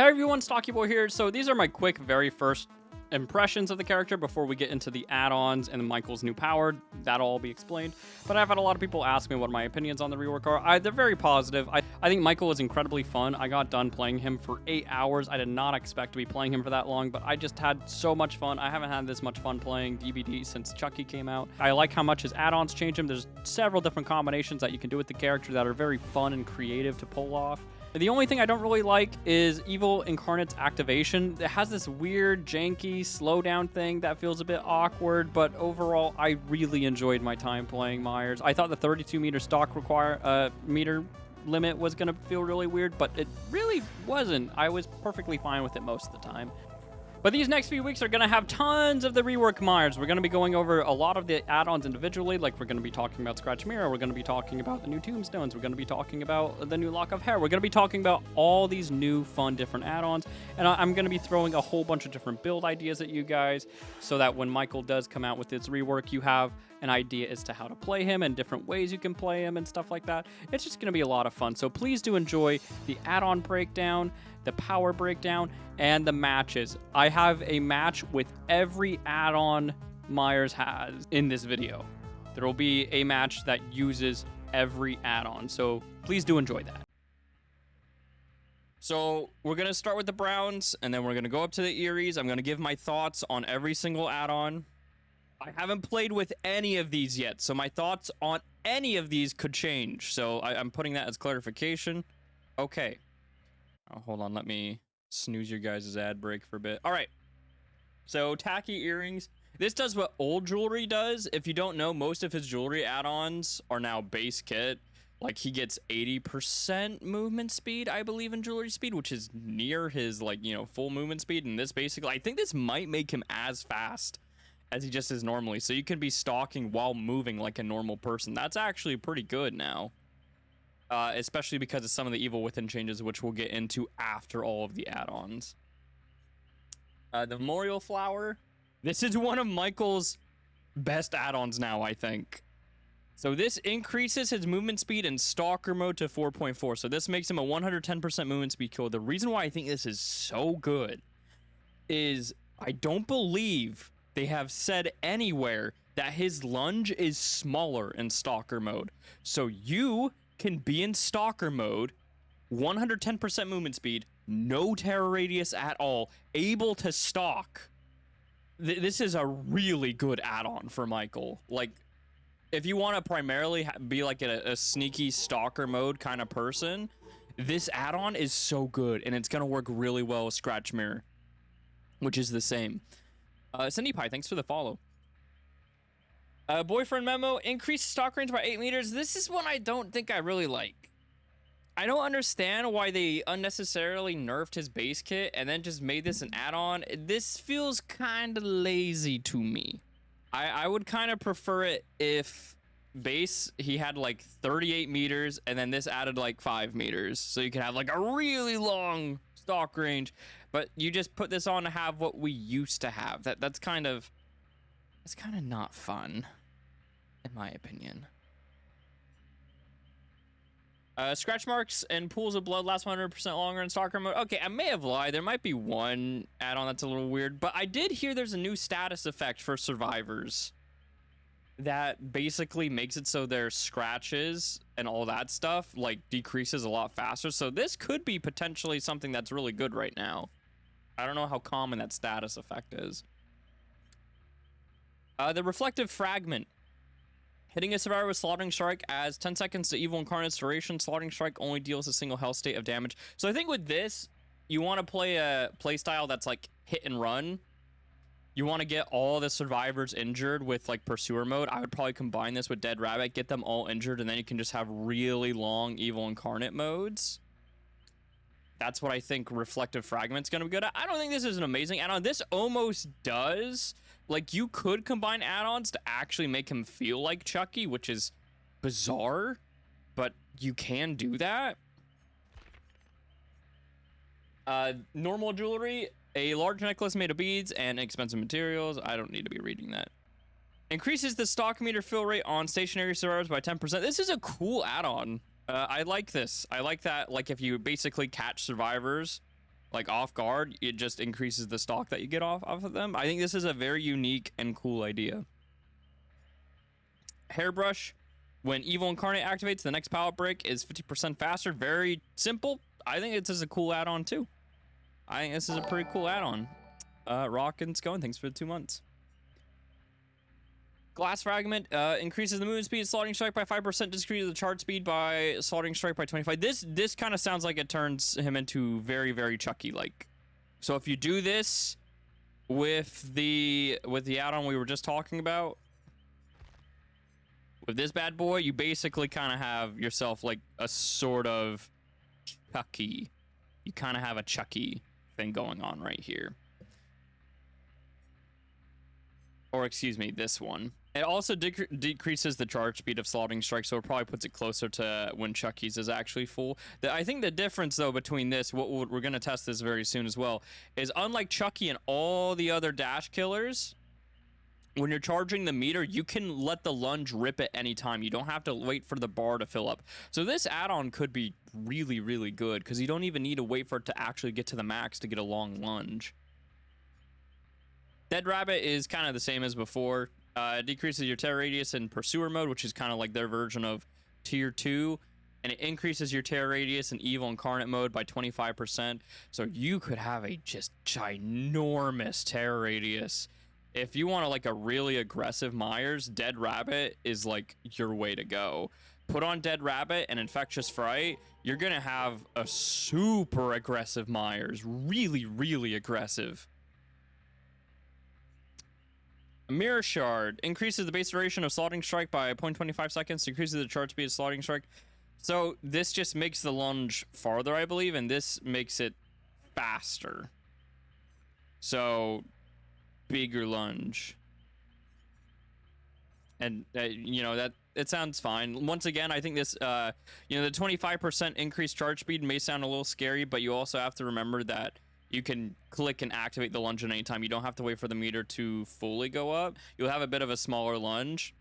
Hey everyone, Stalky Boy here. So these are my quick, very first impressions of the character before we get into the add-ons and Michael's new power. That'll all be explained. But I've had a lot of people ask me what my opinions on the rework are. They're very positive. I think Michael is incredibly fun. I got done playing him for 8 hours. I did not expect to be playing him for that long, but I just had so much fun. I haven't had this much fun playing DBD since Chucky came out. I like how much his add-ons change him. There's several different combinations that you can do with the character that are very fun and creative to pull off. The only thing I don't really like is Evil Incarnate's activation. It has this weird, janky, slowdown thing that feels a bit awkward, but overall, I really enjoyed my time playing Myers. I thought the 32-meter stock meter limit was going to feel really weird, but it really wasn't. I was perfectly fine with it most of the time. But these next few weeks are going to have tons of the rework Myers. We're going to be going over a lot of the add-ons individually, like we're going to be talking about Scratch Mirror, we're going to be talking about the new Tombstones, we're going to be talking about the new Lock of Hair, we're going to be talking about all these new fun different add-ons, and I'm going to be throwing a whole bunch of different build ideas at you guys, so that when Michael does come out with his rework, you have an idea as to how to play him and different ways you can play him and stuff like that. It's just going to be a lot of fun, so please do enjoy the add-on breakdown, the power breakdown, and the matches. I have a match with every add-on Myers has in this video. There will be a match that uses every add-on, so please do enjoy that. So we're going to start with the Browns, and then we're going to go up to the Eries. I'm going to give my thoughts on every single add-on. I haven't played with any of these yet, so my thoughts on any of these could change. So I'm putting that as clarification. Okay. Oh, hold on, let me snooze your guys' ad break for a bit. All right, so tacky earrings. This does what old jewelry does. If you don't know, most of his jewelry add-ons are now base kit. Like, he gets 80% movement speed, I believe, in jewelry speed, which is near his, like, you know, full movement speed. And this basically, I think this might make him as fast as he just is normally. So you can be stalking while moving like a normal person. That's actually pretty good now. Especially because of some of the Evil Within changes, which we'll get into after all of the add-ons. The Memorial Flower. This is one of Michael's best add-ons now, I think. So this increases his movement speed in Stalker mode to 4.4. So this makes him a 110% movement speed kill. The reason why I think this is so good is I don't believe they have said anywhere that his lunge is smaller in Stalker mode. So you can be in Stalker mode, 110% movement speed, no terror radius at all, able to stalk. This is a really good add-on for Michael. Like, if you want to primarily be like a sneaky Stalker mode kind of person, this add-on is so good, and it's going to work really well with Scratch Mirror, which is the same. Cindy Pie, thanks for the follow. Boyfriend memo, increase stock range by 8 meters. This is one I don't think I really like. I don't understand why they unnecessarily nerfed his base kit and then just made this an add-on. This feels kind of lazy to me. I would kind of prefer it if base, he had like 38 meters and then this added like 5 meters. So you can have like a really long stock range, but you just put this on to have what we used to have. That's kind of not fun, in my opinion. Scratch marks and pools of blood last 100% longer in Stalker mode. Okay, I may have lied. There might be one add-on that's a little weird, but I did hear there's a new status effect for survivors that basically makes it so their scratches and all that stuff like decreases a lot faster. So this could be potentially something that's really good right now. I don't know how common that status effect is. The reflective fragment. Hitting a survivor with Slaughtering Strike adds 10 seconds to Evil Incarnate's duration. Slaughtering Strike only deals a single health state of damage. So I think with this, you want to play a playstyle that's like hit and run. You want to get all the survivors injured with like Pursuer mode. I would probably combine this with Dead Rabbit, get them all injured, and then you can just have really long Evil Incarnate modes. That's what I think Reflective Fragment's going to be good at. I don't think this is an amazing add-on. This almost does. Like, you could combine add-ons to actually make him feel like Chucky, which is bizarre, but you can do that. Normal jewelry, a large necklace made of beads and expensive materials. I don't need to be reading that. Increases the stock meter fill rate on stationary survivors by 10%. This is a cool add-on. I like this. I like that, like, if you basically catch survivors like off guard, it just increases the stock that you get off of them. I think this is a very unique and cool idea. Hairbrush, when Evil Incarnate activates, the next power break is 50% faster. Very simple. I think this is a cool add-on too. I think this is a pretty cool add-on. Rockin's going. Thanks for the 2 months. Glass Fragment increases the movement speed, Slaughtering Strike by 5%, decreases the charge speed by Slaughtering Strike by 25. This kind of sounds like it turns him into very, very Chucky-like. So if you do this with the add-on we were just talking about, with this bad boy, you basically kind of have yourself like a sort of Chucky. You kind of have a Chucky thing going on right here. Or excuse me, this one. It also decreases the charge speed of Slaughtering Strike, so it probably puts it closer to when Chucky's is actually full. I think the difference, though, between this, we're going to test this very soon as well, is unlike Chucky and all the other dash killers, when you're charging the meter, you can let the lunge rip at any time. You don't have to wait for the bar to fill up. So this add-on could be really, really good, because you don't even need to wait for it to actually get to the max to get a long lunge. Dead Rabbit is kind of the same as before. It decreases your tear radius in Pursuer mode, which is kind of like their version of Tier 2. And it increases your tear radius in Evil Incarnate mode by 25%. So you could have a just ginormous tear radius. If you want like a really aggressive Myers, Dead Rabbit is like your way to go. Put on Dead Rabbit and Infectious Fright, you're going to have a super aggressive Myers. Really, really aggressive. Mirror Shard increases the base duration of Slaughtering Strike by 0.25 seconds, decreases the charge speed of Slaughtering Strike. So this just makes the lunge farther, I believe, and this makes it faster. So bigger lunge. And you know, that it sounds fine. Once again, I think this you know, the 25% increased charge speed may sound a little scary, but you also have to remember that you can click and activate the lunge at any time. You don't have to wait for the meter to fully go up. You'll have a bit of a smaller lunge,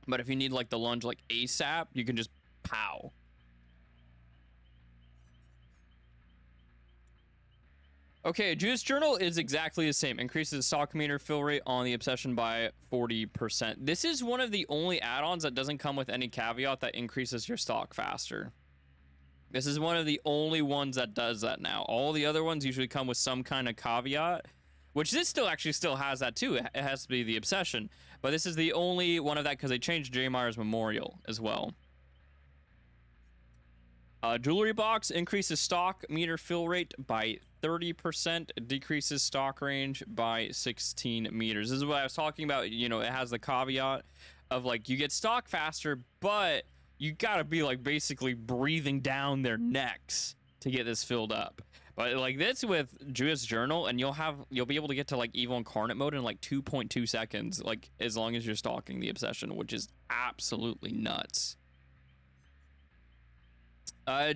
but if you need like the lunge like ASAP, you can just pow. Okay, Judas Journal is exactly the same. Increases the stock meter fill rate on the Obsession by 40%. This is one of the only add-ons that doesn't come with any caveat that increases your stock faster. This is one of the only ones that does that now. All the other ones usually come with some kind of caveat, which this still has that too. It has to be the Obsession, but this is the only one of that because they changed J. Myers Memorial as well. Jewelry Box increases stock meter fill rate by 30%, decreases stock range by 16 meters. This is what I was talking about. You know, it has the caveat of like you get stock faster, but you gotta be like basically breathing down their necks to get this filled up. But like this with Judas Journal, and you'll be able to get to like Evil Incarnate mode in like 2.2 seconds, like as long as you're stalking the Obsession, which is absolutely nuts.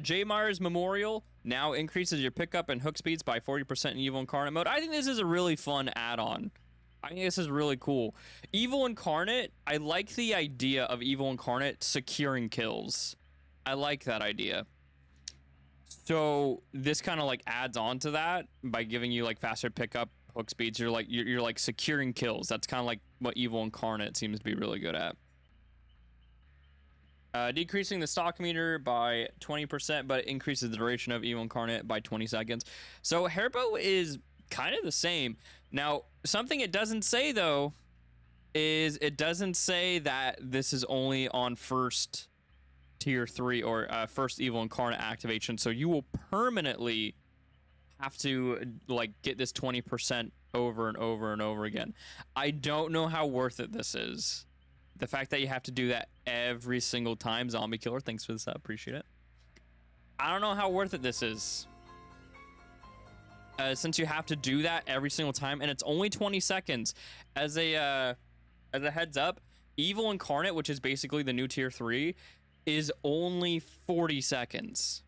J. Myers Memorial now increases your pickup and hook speeds by 40% in Evil Incarnate mode. I think this is a really fun add-on. I think this is really cool. Evil Incarnate, I like the idea of Evil Incarnate securing kills. I like that idea. So this kind of like adds on to that by giving you like faster pickup, hook speeds. You're like securing kills. That's kind of like what Evil Incarnate seems to be really good at. Decreasing the stock meter by 20%, but it increases the duration of Evil Incarnate by 20 seconds. So Hairbow is kind of the same. Now, something it doesn't say, though, is it doesn't say that this is only on first tier 3 or first Evil Incarnate activation. So you will permanently have to like get this 20% over and over and over again. I don't know how worth it this is. The fact that you have to do that every single time. Zombie Killer, thanks for this. I appreciate it. I don't know how worth it this is. Since you have to do that every single time, and it's only 20 seconds. As a heads up, Evil Incarnate, which is basically the new tier 3, is only 40 seconds.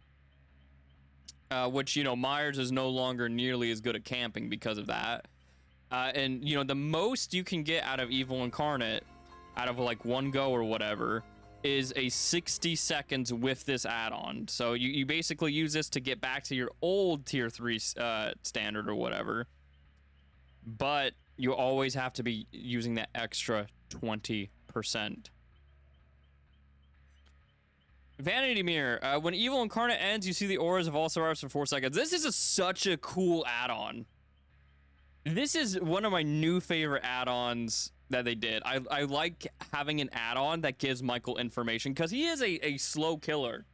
Which, you know, Myers is no longer nearly as good at camping because of that. And, you know, the most you can get out of Evil Incarnate, out of like one go or whatever, is a 60 seconds with this add-on. So you basically use this to get back to your old tier 3 standard or whatever. But you always have to be using that extra 20%. Vanity Mirror. When Evil Incarnate ends, you see the auras of all survivors for 4 seconds. This is such a cool add-on. This is one of my new favorite add-ons that they did. I like having an add-on that gives Michael information because he is a slow killer.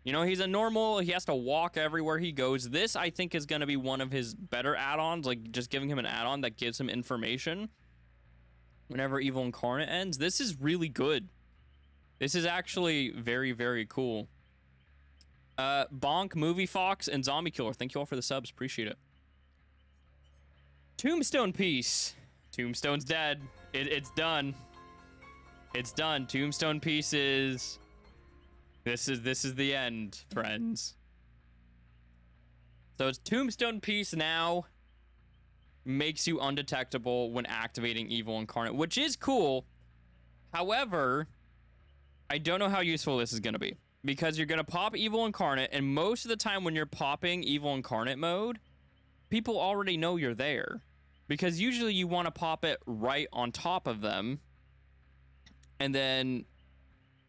You know, he's a normal, he has to walk everywhere he goes. This, I think, is going to be one of his better add-ons, like just giving him an add-on that gives him information whenever Evil Incarnate ends. This is really good. This is actually very, very cool. Bonk, Movie Fox, and Zombie Killer. Thank you all for the subs. Appreciate it. Tombstone piece. Tombstone's dead. It's done. It's done. Tombstone pieces. This is the end, friends. So it's Tombstone piece now makes you undetectable when activating Evil Incarnate, which is cool. However, I don't know how useful this is going to be because you're going to pop Evil Incarnate, and most of the time when you're popping Evil Incarnate mode, people already know you're there. Because usually you want to pop it right on top of them. And then,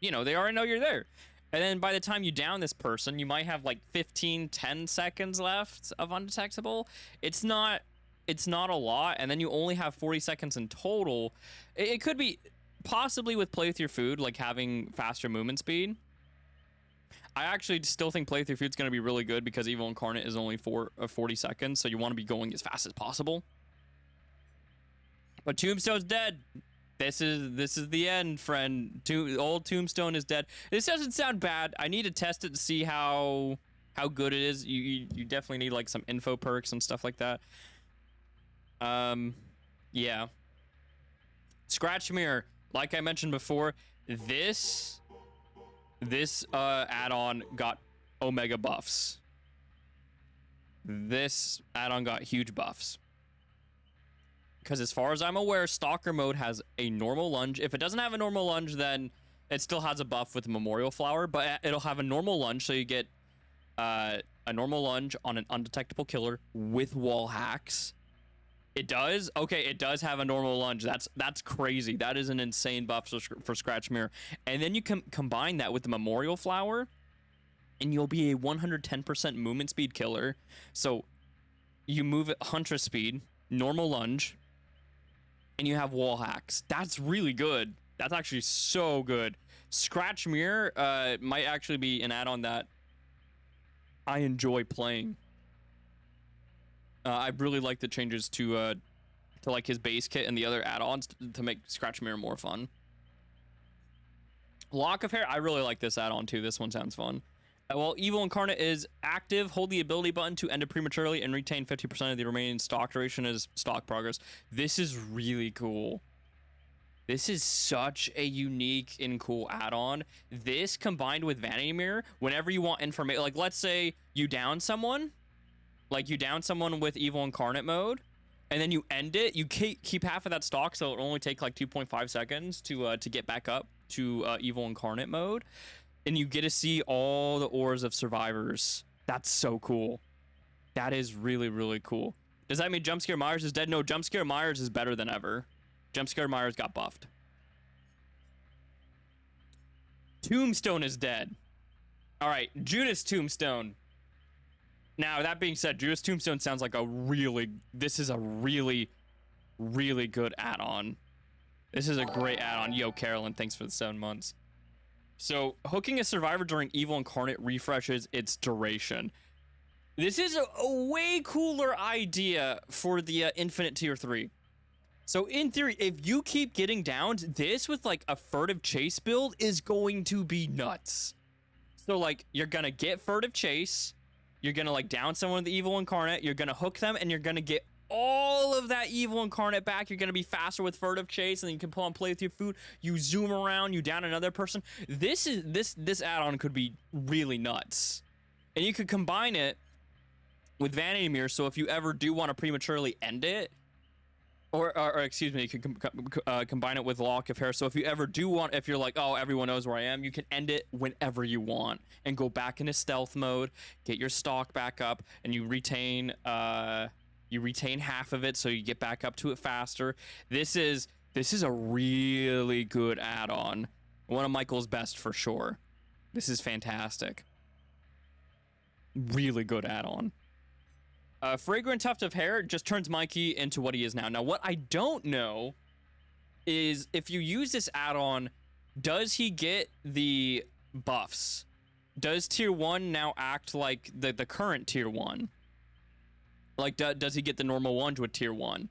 you know, they already know you're there. And then by the time you down this person, you might have like 10 seconds left of undetectable. It's not a lot. And then you only have 40 seconds in total. It could be possibly with Play With Your Food, like having faster movement speed. I actually still think Play With Your Food is going to be really good because Evil Incarnate is only 40 seconds. So you want to be going as fast as possible. But Tombstone's dead. This is the end, friend. Old Tombstone is dead. This doesn't sound bad. I need to test it to see how good it is. You definitely need like some info perks and stuff like that. Yeah. Scratch Mirror, like I mentioned before, this add-on got Omega buffs. This add-on got huge buffs. Because as far as I'm aware, Stalker mode has a normal lunge. If it doesn't have a normal lunge, then it still has a buff with Memorial Flower, but it'll have a normal lunge, so you get a normal lunge on an undetectable killer with wall hacks. It does? Okay, it does have a normal lunge. That's crazy. That is an insane buff for Scratch Mirror. And then you can combine that with the Memorial Flower, and you'll be a 110% movement speed killer. So you move at Huntress speed, normal lunge, and you have wall hacks. That's really good. That's actually so good. Scratch Mirror might actually be an add-on that I enjoy playing. I really like the changes to like his base kit and the other add-ons to make Scratch Mirror more fun. Lock of Hair, I really like this add-on too. This one sounds fun. While Evil Incarnate is active, hold the ability button to end it prematurely and retain 50% of the remaining stock duration as stock progress. This is really cool. This is such a unique and cool add-on. This combined with Vanity Mirror, whenever you want information, like let's say you down someone, with Evil Incarnate mode, and then you end it, you keep half of that stock, so it'll only take like 2.5 seconds to get back up to Evil Incarnate mode. And you get to see all the auras of survivors. That's so cool. That is really, really cool. Does that mean Jumpscare Myers is dead? No, Jumpscare Myers is better than ever. Jumpscare Myers got buffed. Tombstone is dead. All right, Judas Tombstone. Now, that being said, Judas Tombstone sounds like this is a really, really good add-on. This is a great add-on. Yo, Carolyn, thanks for the 7 months. So, hooking a survivor during Evil Incarnate refreshes its duration. This is a way cooler idea for the Infinite Tier 3. So, in theory, if you keep getting downs, this with, like, a furtive chase build is going to be nuts. So, like, you're gonna get furtive chase, you're gonna, like, down someone with the Evil Incarnate, you're gonna hook them, and you're gonna get all of that Evil Incarnate back. You're going to be faster with furtive chase, and then you can pull on Play With Your Food. You zoom around, you down another person. This add-on could be really nuts. And you could combine it with Vanity Mirror, so if you ever do want to prematurely end it, Or excuse me, you can combine it with lock of hair. So if you ever do want, if you're like, oh, everyone knows where I am, you can end it whenever you want and go back into stealth mode, get your stock back up, and you retain half of it, so you get back up to it faster. This is a really good add-on. One of Michael's best for sure. This is fantastic. Really good add-on. Fragrant tuft of hair just turns Mikey into what he is now. Now, what I don't know is if you use this add-on, does he get the buffs? Does tier 1 now act like the current tier 1? Like, does he get the normal lunge with tier 1?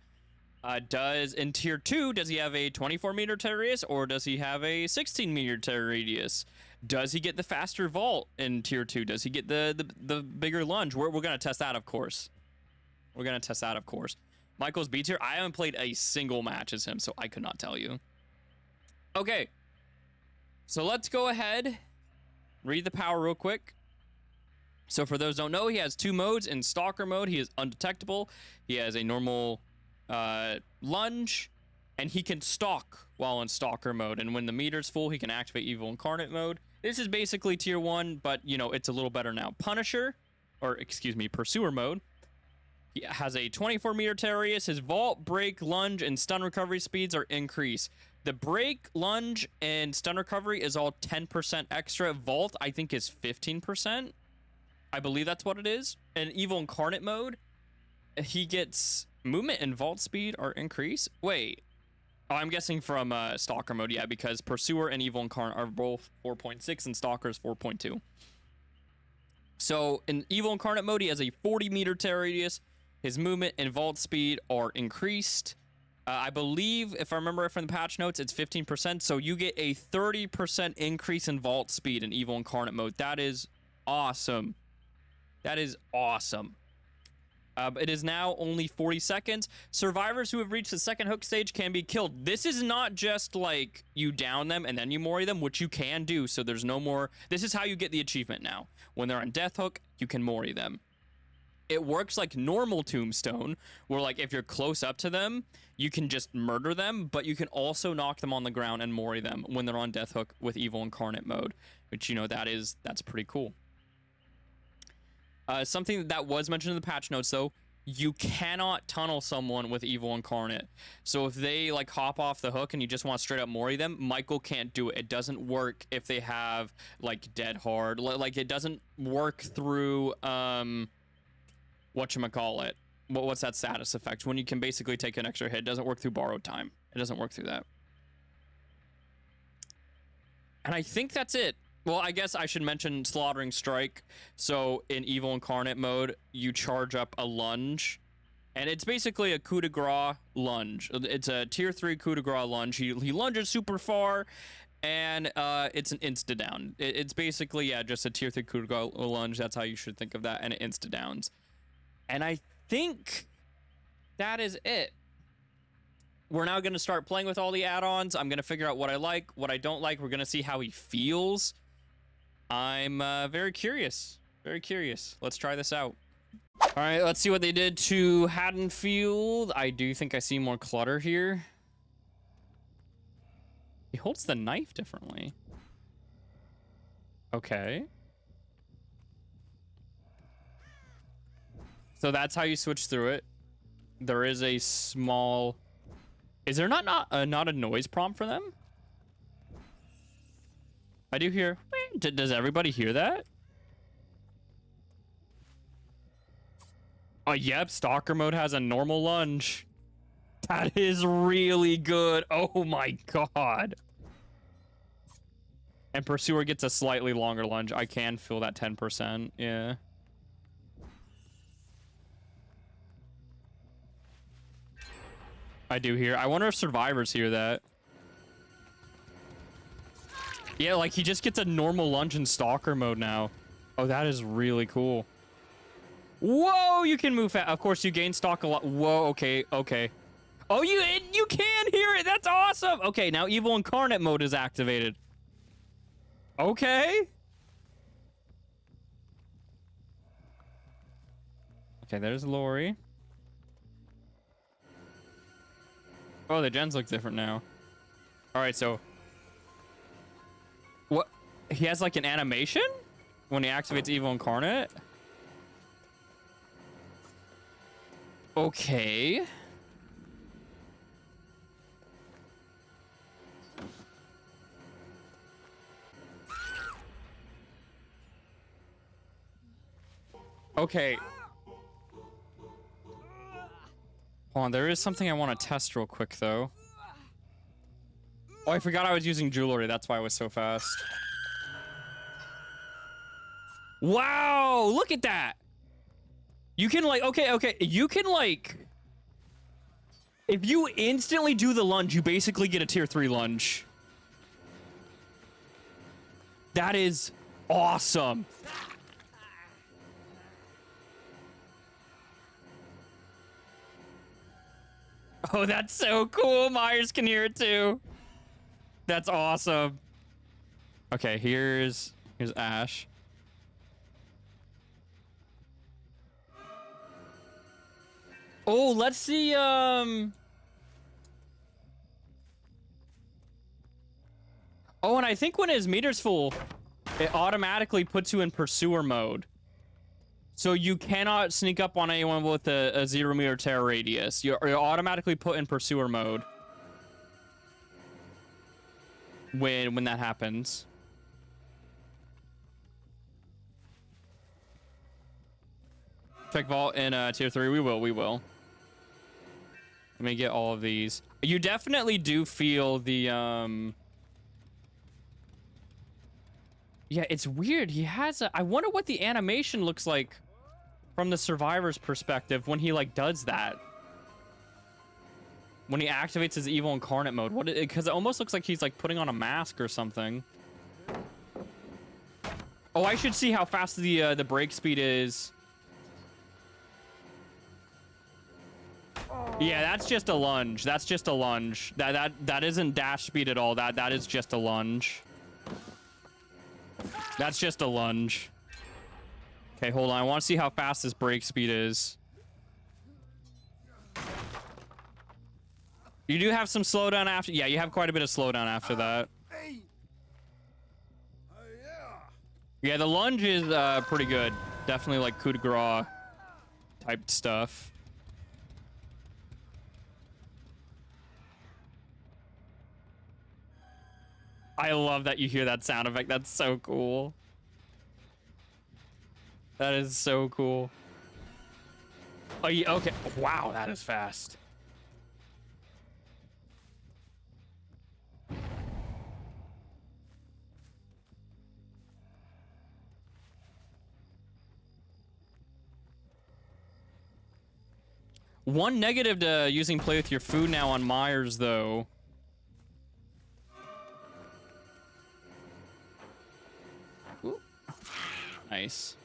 In tier 2, does he have a 24-meter tear radius, or does he have a 16-meter tear radius? Does he get the faster vault in tier 2? Does he get the bigger lunge? We're going to test that, of course. Michael's B tier. I haven't played a single match as him, so I could not tell you. Okay. So let's go ahead. Read the power real quick. So for those who don't know, he has 2 modes. In Stalker mode, he is undetectable. He has a normal lunge, and he can stalk while in Stalker mode. And when the meter's full, he can activate Evil Incarnate mode. This is basically tier 1, but, you know, it's a little better now. Pursuer mode. He has a 24-meter tear radius. His vault, break, lunge, and stun recovery speeds are increased. The break, lunge, and stun recovery is all 10% extra. Vault, I think, is 15%. I believe that's what it is. In Evil Incarnate mode, he gets movement and vault speed are increased. Wait. Oh, I'm guessing from Stalker mode, yeah, because Pursuer and Evil Incarnate are both 4.6 and Stalker is 4.2. So in Evil Incarnate mode, he has a 40-meter tear radius. His movement and vault speed are increased. I believe, if I remember from the patch notes, it's 15%. So you get a 30% increase in vault speed in Evil Incarnate mode. That is awesome. That is awesome. It is now only 40 seconds. Survivors who have reached the second hook stage can be killed. This is not just like you down them and then you Mori them, which you can do. So there's no more. This is how you get the achievement now. When they're on death hook, you can Mori them. It works like normal Tombstone, where like if you're close up to them, you can just murder them, but you can also knock them on the ground and Mori them when they're on death hook with Evil Incarnate mode, which, you know, that's pretty cool. Something that was mentioned in the patch notes, though, you cannot tunnel someone with Evil Incarnate. So if they like hop off the hook and you just want to straight up Mori them, Michael can't do it. It doesn't work if they have like dead hard. Like it doesn't work through whatchamacallit. What's that status effect? When you can basically take an extra hit. It doesn't work through borrowed time. It doesn't work through that. And I think that's it. Well, I guess I should mention Slaughtering Strike. So in Evil Incarnate mode, you charge up a lunge. And it's basically a coup de grace lunge. It's a tier 3 coup de grace lunge. He lunges super far. And it's an insta-down. It's basically, yeah, just a tier 3 coup de grace lunge. That's how you should think of that. And it insta-downs. And I think that is it. We're now going to start playing with all the add-ons. I'm going to figure out what I like, what I don't like. We're going to see how he feels. I'm very curious. Very curious. Let's try this out. All right, let's see what they did to Haddonfield. I do think I see more clutter here. He holds the knife differently. Okay. So that's how you switch through it. There is a small... Is there not a noise prompt for them? I do hear... Does everybody hear that? Oh, yep. Stalker mode has a normal lunge. That is really good. Oh my god. And Pursuer gets a slightly longer lunge. I can feel that 10%. Yeah. I do hear. I wonder if survivors hear that. Yeah, like he just gets a normal lunge in Stalker mode now. Oh, that is really cool. Whoa, you can move fast. Of course, you gain stock a lot. Whoa, okay, okay. Oh, you can hear it. That's awesome. Okay, now Evil Incarnate mode is activated. Okay. Okay, there's Lori. Oh, the gens look different now. All right, so what? He has like an animation when he activates Evil Incarnate. Okay. Okay. Hold on, there is something I want to test real quick, though. Oh, I forgot I was using jewelry. That's why I was so fast. Wow, look at that. You can, like, okay. You can, like... If you instantly do the lunge, you basically get a tier 3 lunge. That is awesome. Oh, that's so cool. Myers can hear it too. That's awesome. Okay, here's Ash. Oh, let's see. Oh, and I think when his meter's full, it automatically puts you in pursuer mode. So you cannot sneak up on anyone with a 0 meter terror radius. You're automatically put in pursuer mode when that happens. Check vault in tier 3. We will. Let me get all of these. You definitely do feel the yeah, it's weird. He has a... I wonder what the animation looks like from the survivor's perspective when he, like, does that. When he activates his evil incarnate mode. What? Because it almost looks like he's, like, putting on a mask or something. Oh, I should see how fast the break speed is. Yeah, that's just a lunge. That's just a lunge. That isn't dash speed at all. That is just a lunge. That's just a lunge. Okay, hold on. I want to see how fast this break speed is. You do have some slowdown after... Yeah, you have quite a bit of slowdown after that. Yeah, the lunge is pretty good. Definitely like coup de grace type stuff. I love that you hear that sound effect. That's so cool. That is so cool. Oh, yeah, okay. Wow, that is fast. One negative to using play with your food now on Myers, though. Ooh. Nice.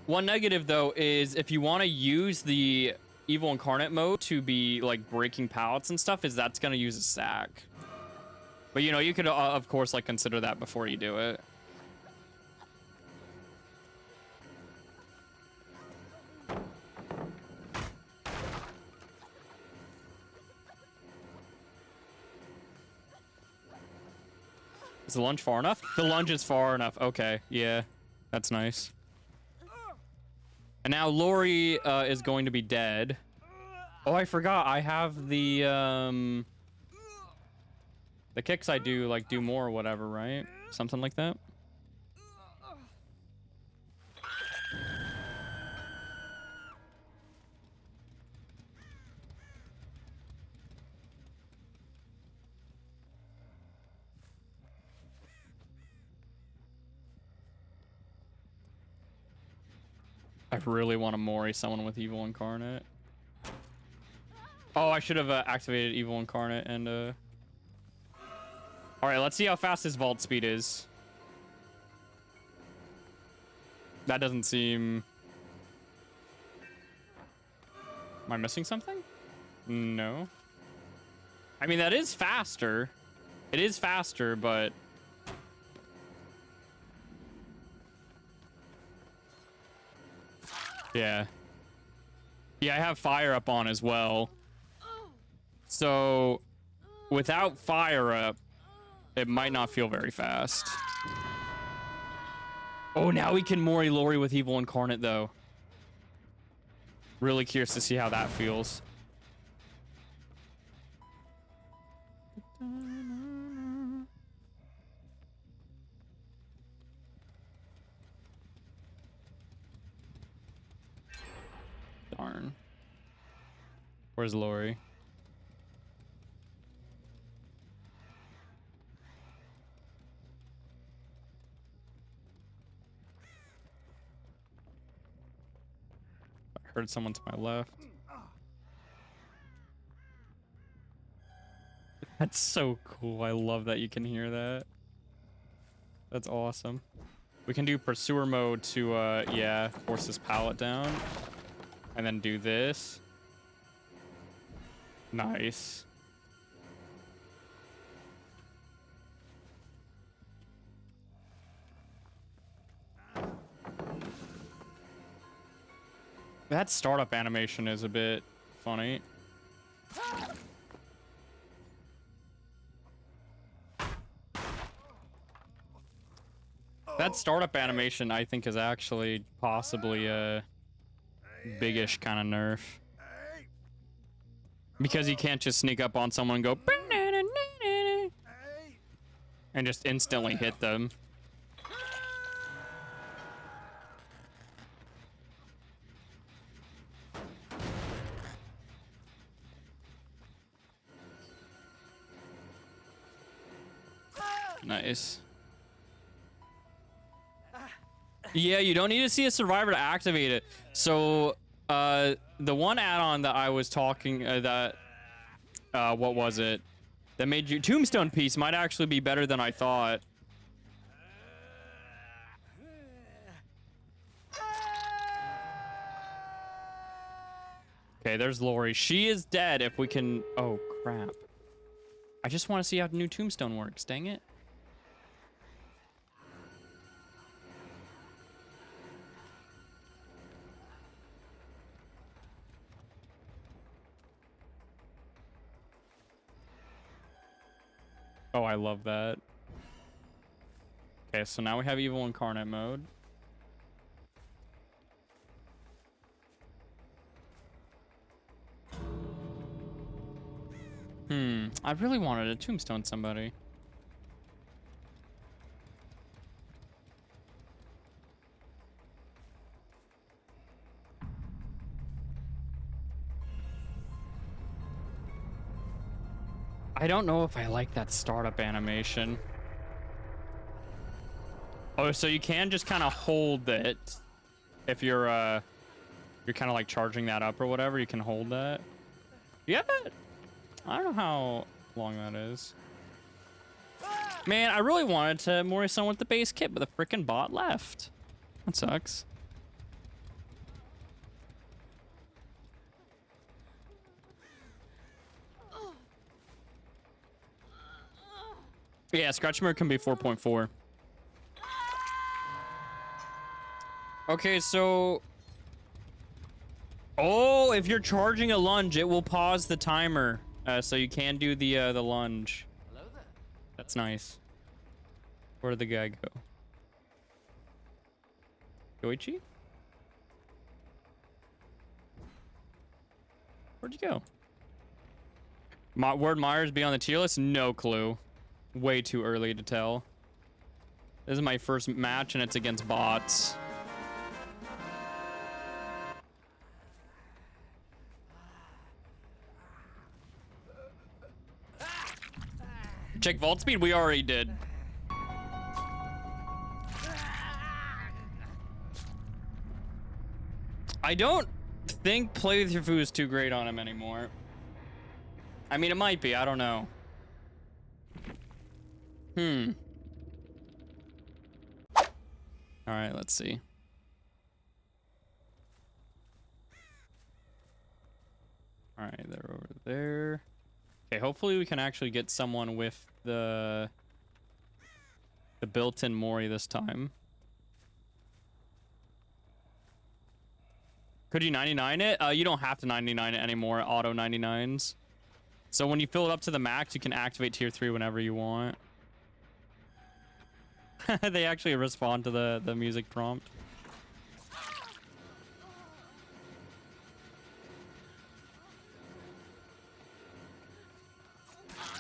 One negative, though, is if you want to use the evil incarnate mode to be, like, breaking pallets and stuff, is that's going to use a sack. But, you know, you could, of course, like, consider that before you do it. Is the lunge far enough? The lunge is far enough. Okay, yeah. That's nice. And now Lori is going to be dead. Oh, I forgot. I have the kicks I do, like, do more or whatever, right? Something like that. I really want to Mori someone with Evil Incarnate. Oh, I should have activated Evil Incarnate and Alright, let's see how fast his vault speed is. That doesn't seem... Am I missing something? No. I mean, that is faster. It is faster, but... Yeah. Yeah, I have fire up on as well. So without fire up, it might not feel very fast. Oh, now we can Mori Lori with Evil Incarnate, though. Really curious to see how that feels. Darn. Where's Lori? I heard someone to my left. That's so cool. I love that you can hear that. That's awesome. We can do pursuer mode to, yeah, force this pallet down. And then do this. Nice. That startup animation is a bit funny. That startup animation, I think, is actually possibly a biggish kind of nerf. Because you can't just sneak up on someone and go and just instantly hit them. Nice. Yeah, you don't need to see a survivor to activate it. So, the one add-on that I was talking, what was it? That made you Tombstone piece might actually be better than I thought. Okay, there's Lori. She is dead if we can... Oh, crap. I just want to see how new Tombstone works. Dang it. Oh, I love that. Okay, so now we have Evil Incarnate mode. I really wanted to Tombstone somebody. I don't know if I like that startup animation. Oh, so you can just kind of hold it if you're kind of like charging that up or whatever. You can hold that. Yeah, I don't know how long that is. Man, I really wanted to Mori someone with the base kit, but the freaking bot left. That sucks. Yeah, scratch mode can be 4.4. Okay, so... Oh, if you're charging a lunge, it will pause the timer. So you can do the lunge. Hello there. That's nice. Where did the guy go? Goichi? Where'd you go? Word Myers be on the tier list? No clue. Way too early to tell. This is my first match and it's against bots. Check vault speed, we already did. I don't think play with your food is too great on him anymore. I mean, it might be, I don't know. All right, let's see. All right, they're over there. Okay, hopefully we can actually get someone with the built-in Mori this time. Could you 99 it? You don't have to 99 it anymore. Auto 99s. So when you fill it up to the max, you can activate tier 3 whenever you want. They actually respond to the music prompt.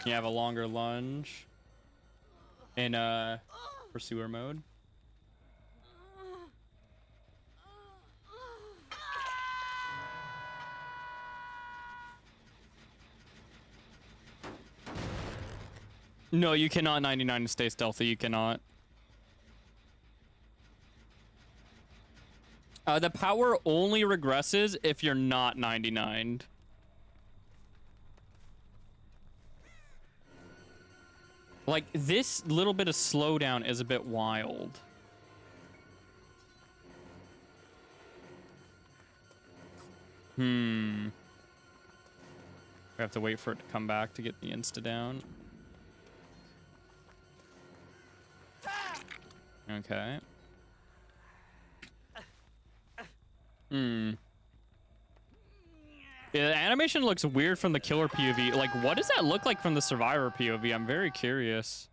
You have a longer lunge in pursuer mode. No, you cannot 99 and stay stealthy. You cannot. The power only regresses if you're not 99'd. Like, this little bit of slowdown is a bit wild. We have to wait for it to come back to get the insta down. Okay. Yeah, the animation looks weird from the killer POV. Like, what does that look like from the survivor POV? I'm very curious.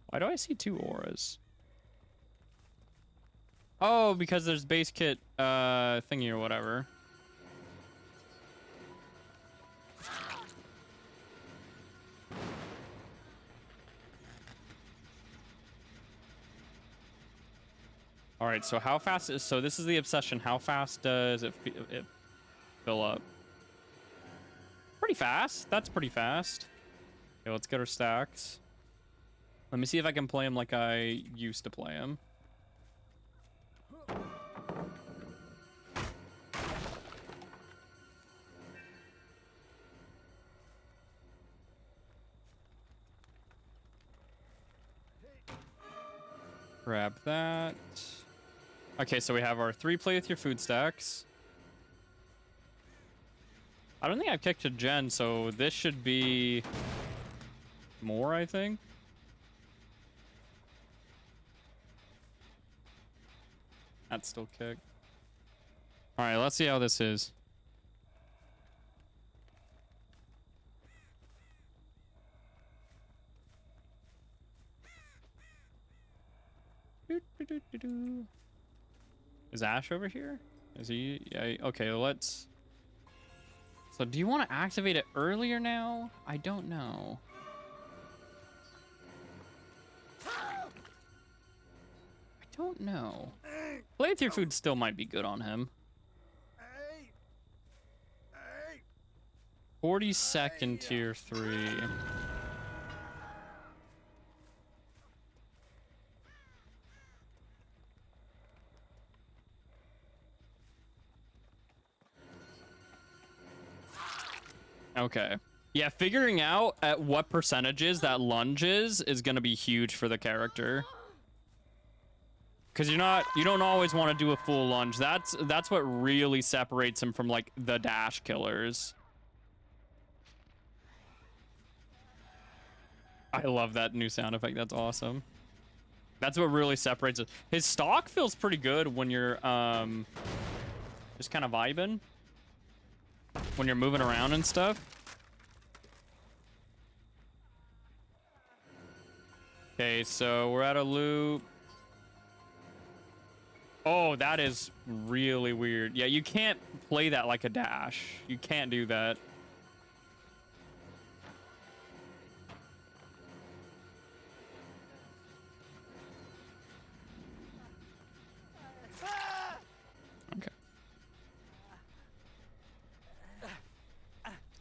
Why do I see 2 auras? Oh, because there's base kit thingy or whatever. All right, so how fast is... So this is the obsession. How fast does it fill up? Pretty fast. That's pretty fast. Okay, let's get our stacks. Let me see if I can play him like I used to play him. Grab that. Okay, so we have our 3 play with your food stacks. I don't think I've kicked a gen, so this should be more, I think. That's still kicked. All right, let's see how this is. Is Ash over here? Is he? Yeah, okay, let's... So do you want to activate it earlier now? I don't know. I don't know. Play with your food still might be good on him. 42nd tier 3. Okay. Yeah, figuring out at what percentages that lunge is going to be huge for the character. Because you don't always want to do a full lunge. That's what really separates him from like the dash killers. I love that new sound effect. That's awesome. That's what really separates it. His stock feels pretty good when you're just kind of vibing. When you're moving around and stuff. Okay, so we're at a loop. Oh, that is really weird. Yeah, you can't play that like a dash. You can't do that. Okay.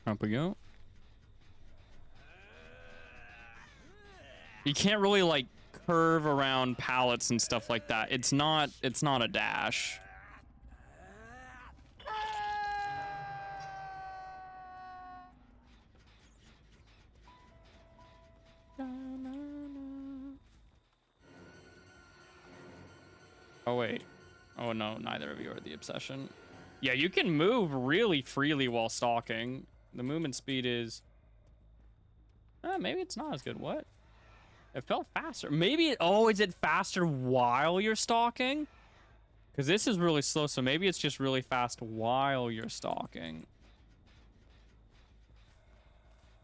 Up we go. You can't really like curve around pallets and stuff like that. It's not a dash. Oh wait. Oh no, neither of you are the obsession. Yeah, you can move really freely while stalking. The movement speed is... maybe it's not as good. What? It felt faster. Maybe oh, is it faster while you're stalking? Because this is really slow, so maybe it's just really fast while you're stalking.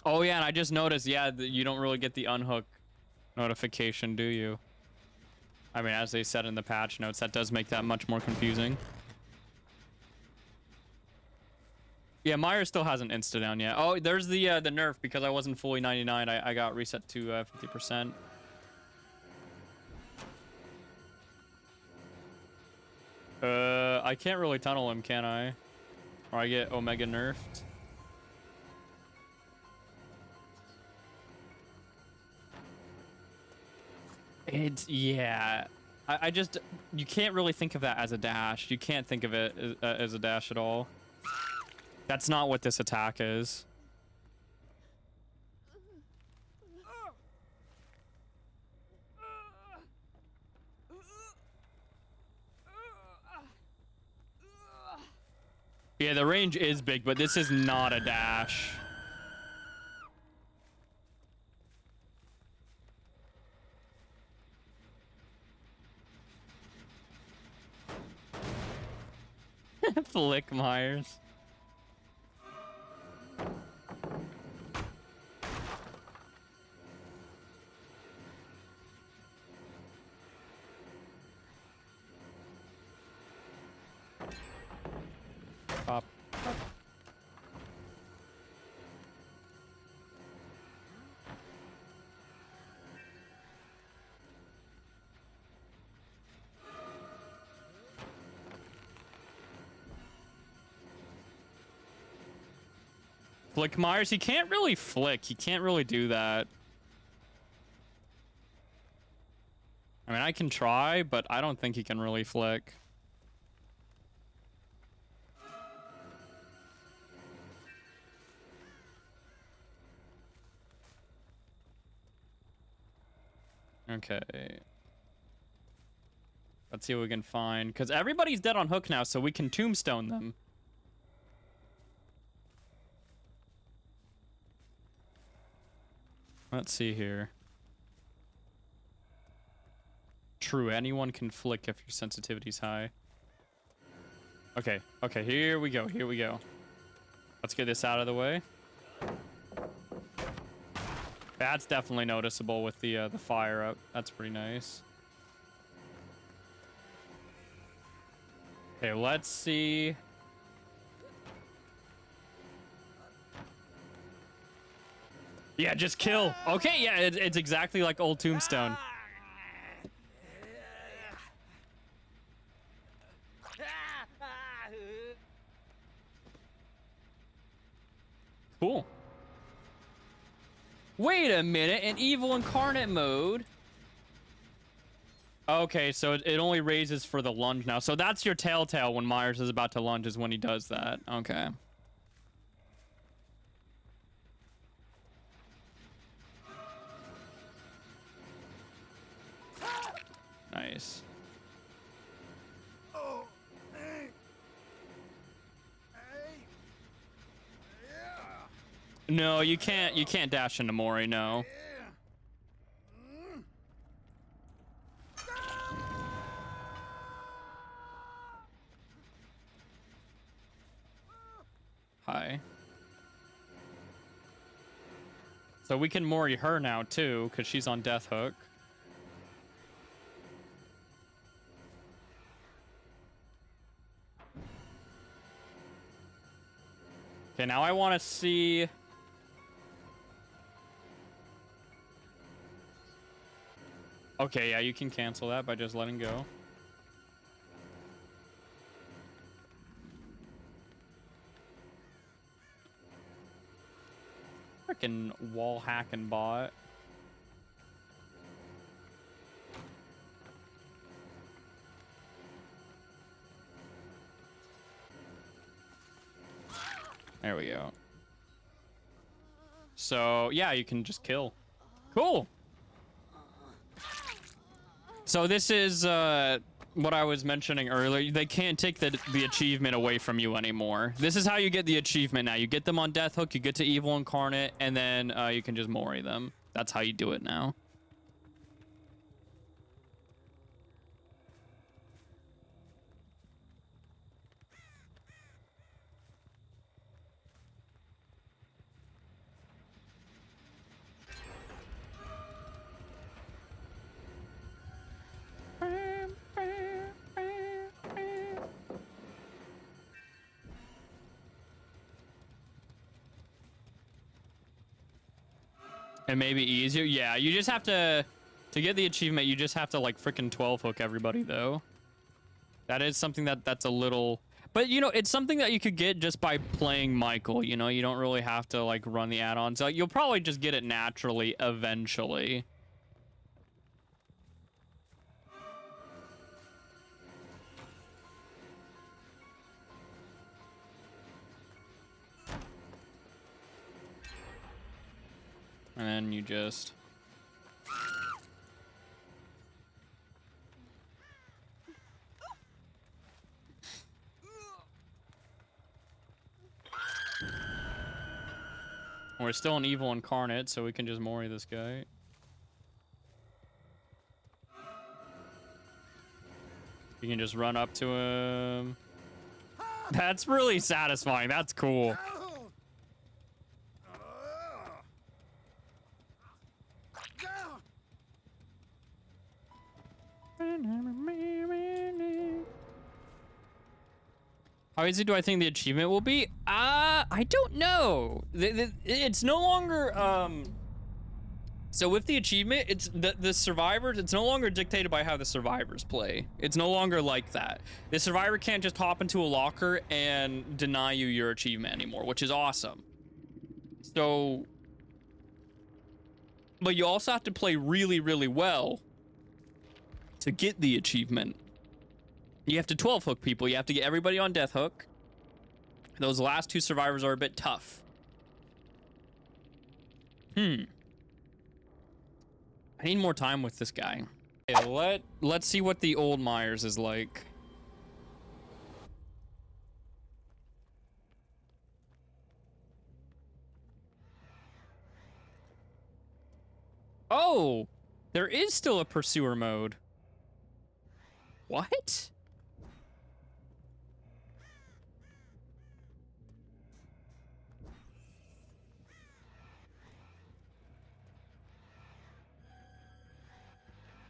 Oh yeah, and I just noticed, yeah, you don't really get the unhook notification, do you? I mean, as they said in the patch notes, that does make that much more confusing. Yeah, Myers still hasn't insta down yet. Oh, there's the nerf because I wasn't fully 99. I got reset to 50%. I can't really tunnel him, can I? Or I get Omega nerfed. It's, yeah. I just, you can't really think of that as a dash. You can't think of it as a dash at all. That's not what this attack is. Yeah, the range is big, but this is not a dash. Flick Myers. Pop. Flick Myers, he can't really flick. He can't really do that. I mean, I can try, but I don't think he can really flick. Okay. Let's see what we can find. Because everybody's dead on hook now, so we can tombstone them. Let's see here. True, anyone can flick if your sensitivity's high. Okay, okay, here we go, here we go. Let's get this out of the way. That's definitely noticeable with the fire up. That's pretty nice. Okay, let's see. Yeah, just kill. Okay, yeah, it's exactly like old Tombstone. Cool. Wait a minute, in evil incarnate mode. Okay, so it only raises for the lunge now. So that's your telltale when Myers is about to lunge is when he does that. Okay. Nice. No, you can't dash into Mori, no. Hi. So we can Mori her now too, because she's on death hook. Okay, now I want to see. Okay, yeah, you can cancel that by just letting go. Freaking wall hacking bot. There we go. So, yeah, you can just kill. Cool. So this is what I was mentioning earlier. They can't take the achievement away from you anymore. This is how you get the achievement now. You get them on death hook, you get to evil incarnate, and then you can just Mori them. That's how you do it now. It may be easier. Yeah, you just have to get the achievement, you just have to like freaking 12 hook everybody though. That is something that's a little, but you know, it's something that you could get just by playing Michael, you know, you don't really have to like run the add-ons. You'll probably just get it naturally eventually. And then you just... We're still an evil incarnate, so we can just Mori this guy. You can just run up to him. That's really satisfying. That's cool. How easy do I think the achievement will be? I don't know. It's no longer, so with the achievement, it's the survivors, it's no longer dictated by how the survivors play. It's no longer like that. The survivor can't just hop into a locker and deny you your achievement anymore, which is awesome. So, but you also have to play really, really well to get the achievement. You have to 12 hook people. You have to get everybody on death hook. Those last two survivors are a bit tough. I need more time with this guy. Okay, let's see what the old Myers is like. Oh, there is still a pursuer mode. What?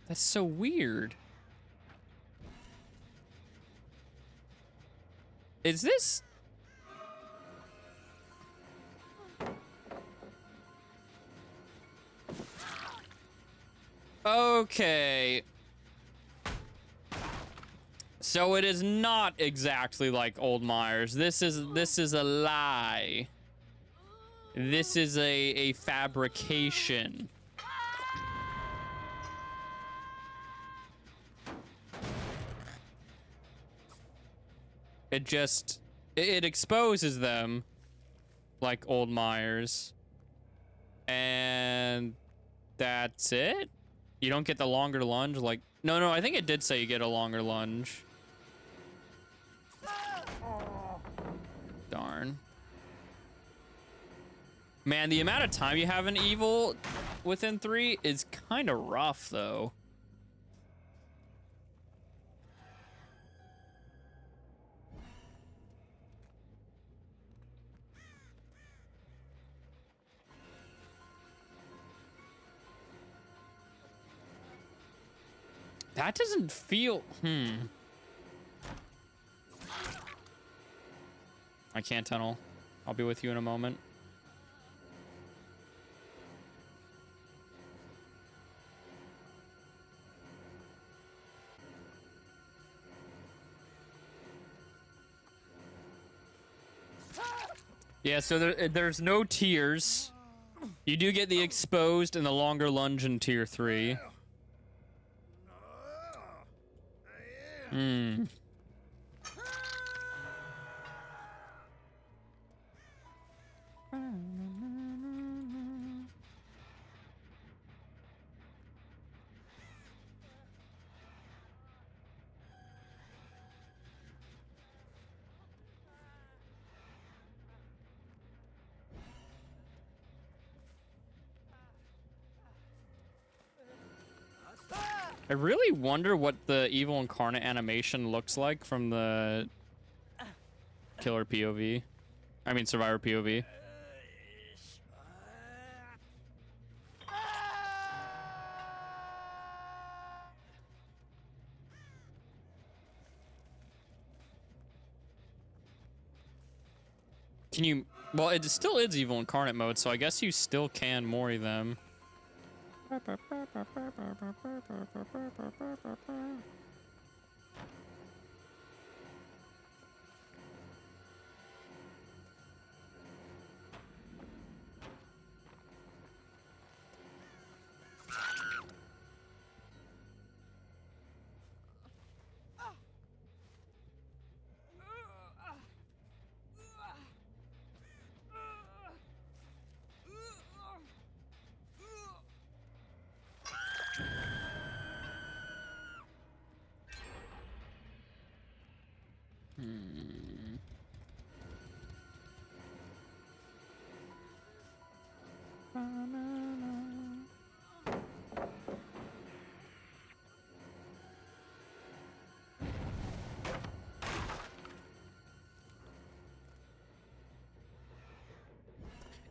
That's so weird. Is this... Okay. So it is not exactly like old Myers. This is a lie. This is a fabrication. It exposes them like old Myers. And that's it? You don't get the longer lunge? Like, no, I think it did say you get a longer lunge. Darn. Man, the amount of time you have in evil within 3 is kind of rough, though. That doesn't feel... I can't tunnel. I'll be with you in a moment. Yeah, so there's no tiers. You do get the exposed and the longer lunge in tier 3. I really wonder what the evil incarnate animation looks like from the killer POV. I mean, survivor POV. Can you... Well, it still is evil incarnate mode, so I guess you still can Mori them.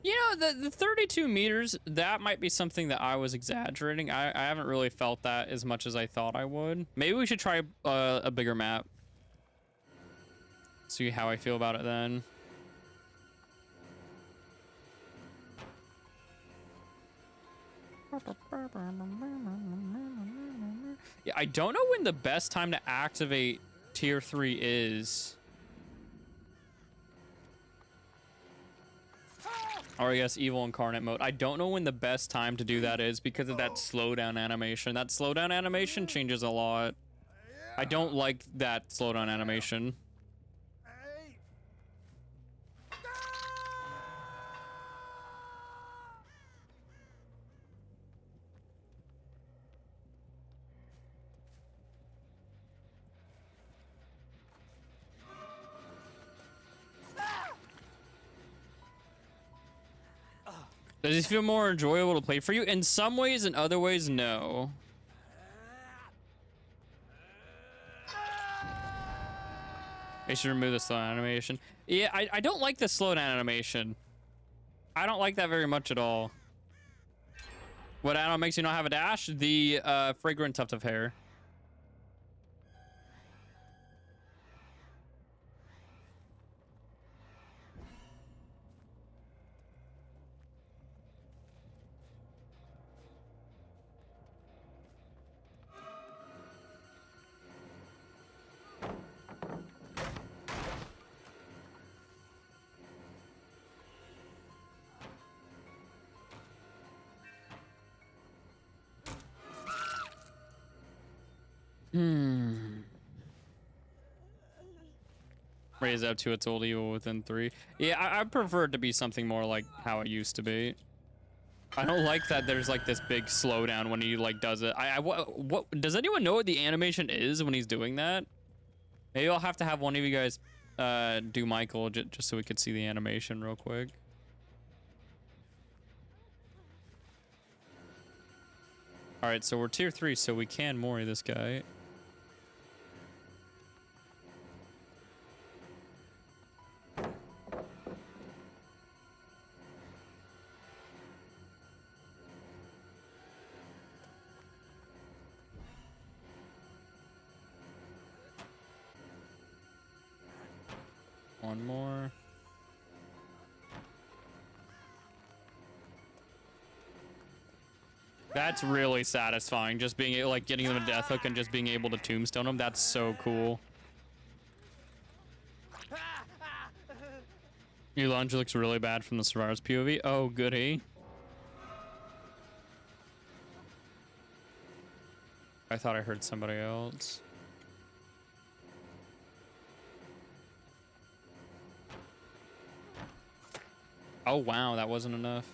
You know, the 32 meters, that might be something that I was exaggerating. I haven't really felt that as much as I thought I would. Maybe we should try a bigger map. See how I feel about it then. Yeah, I don't know when the best time to activate tier 3 is. Or I guess evil incarnate mode. I don't know when the best time to do that is because of that slowdown animation. That slowdown animation changes a lot. I don't like that slowdown animation. Does it feel more enjoyable to play for you? In some ways, in other ways, no. They should remove the slowdown animation. Yeah, I don't like the slowdown animation. I don't like that very much at all. What add-on makes you not have a dash? The fragrant tuft of hair. Raise up to its old evil within 3. Yeah, I prefer it to be something more like how it used to be. I don't like that there's like this big slowdown when he like does it. What does anyone know what the animation is when he's doing that? Maybe I'll have to have one of you guys do Michael just so we could see the animation real quick. All right, so we're tier 3, so we can Mori this guy. One more. That's really satisfying. Just being like getting them a death hook and just being able to tombstone them. That's so cool. Your lunge looks really bad from the survivor's POV. Oh, goody. I thought I heard somebody else. Oh, wow. That wasn't enough.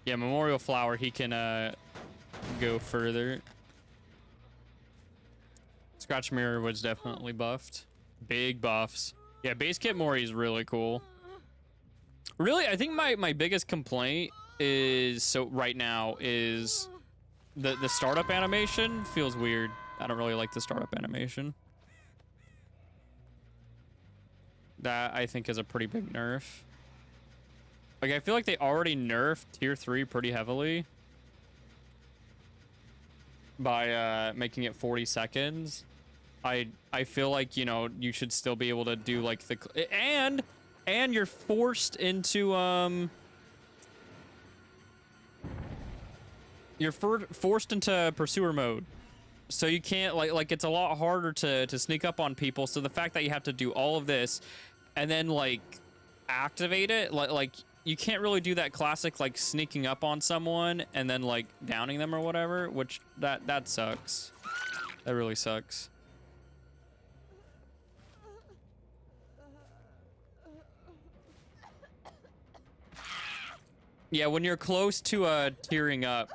Yeah, Memorial Flower, he can go further. Scratch Mirror was definitely buffed. Big buffs. Yeah, base kit Mori is really cool. Really, I think my biggest complaint is right now is the startup animation feels weird. I don't really like the startup animation. That I think is a pretty big nerf. Like I feel like they already nerfed tier 3 pretty heavily by making it 40 seconds. I feel like, you know, you should still be able to do like the and you're forced into forced into pursuer mode. So you can't like it's a lot harder to sneak up on people. So the fact that you have to do all of this and then like activate it, like you can't really do that classic like sneaking up on someone and then like downing them or whatever, which that sucks. That really sucks. Yeah, when you're close to tearing up,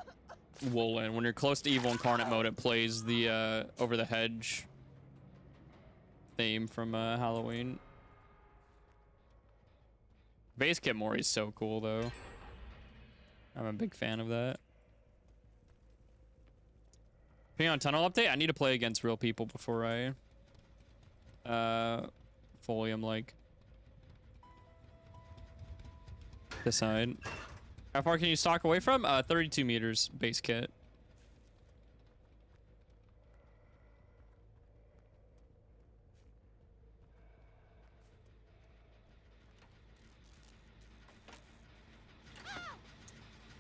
Woolen, when you're close to evil incarnate mode, it plays the over the hedge theme from Halloween. Base kit Mori is so cool though. I'm a big fan of that. Depending on tunnel update, I need to play against real people before I fully am like decide. How far can you stalk away from? 32 meters base kit.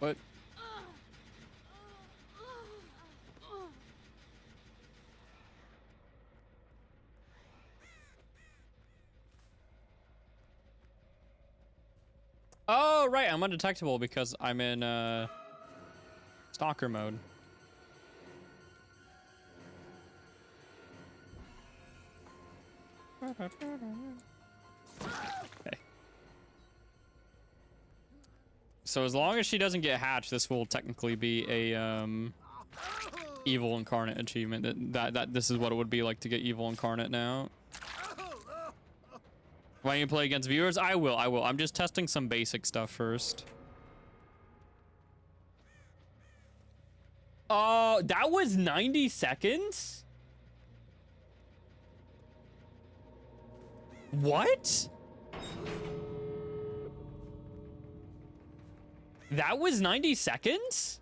What? Oh, right. I'm undetectable because I'm in stalker mode. Okay. So as long as she doesn't get hatched, this will technically be a evil incarnate achievement. That this is what it would be like to get evil incarnate now. Why don't you play against viewers? I will. I'm just testing some basic stuff first. Oh, that was 90 seconds? What? That was 90 seconds?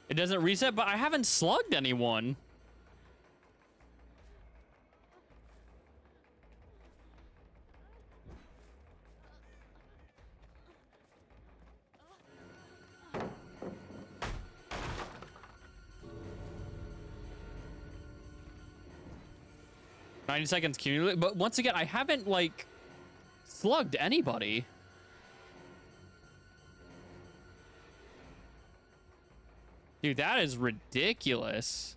It doesn't reset, but I haven't slugged anyone. $90 seconds cumulative, but once again, I haven't like slugged anybody. Dude, that is ridiculous.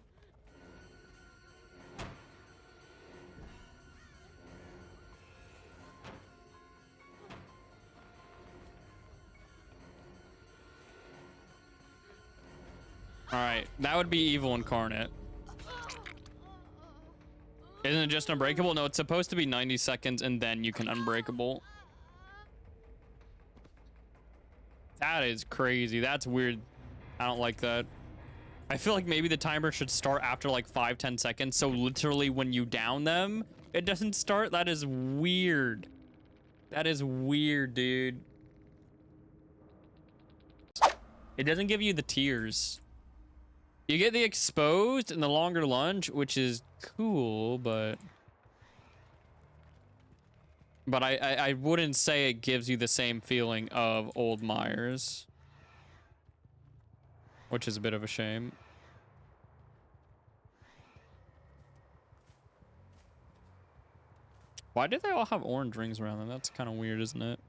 All right, that would be evil incarnate. Isn't it just unbreakable? No, it's supposed to be 90 seconds and then you can unbreakable. That is crazy. That's weird. I don't like that. I feel like maybe the timer should start after like 5-10 seconds. So literally when you down them, it doesn't start. That is weird. That is weird, dude. It doesn't give you the tiers. You get the exposed and the longer lunge, which is cool, but I wouldn't say it gives you the same feeling of old Myers, which is a bit of a shame. Why do they all have orange rings around them? That's kind of weird, isn't it?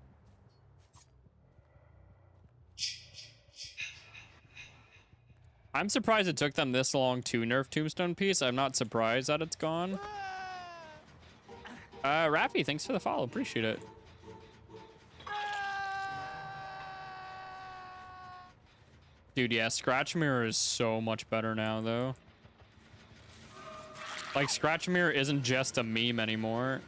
I'm surprised it took them this long to nerf Tombstone piece. I'm not surprised that it's gone. Rappy, thanks for the follow. Appreciate it. Dude, yeah, Scratch Mirror is so much better now, though. Like, Scratch Mirror isn't just a meme anymore.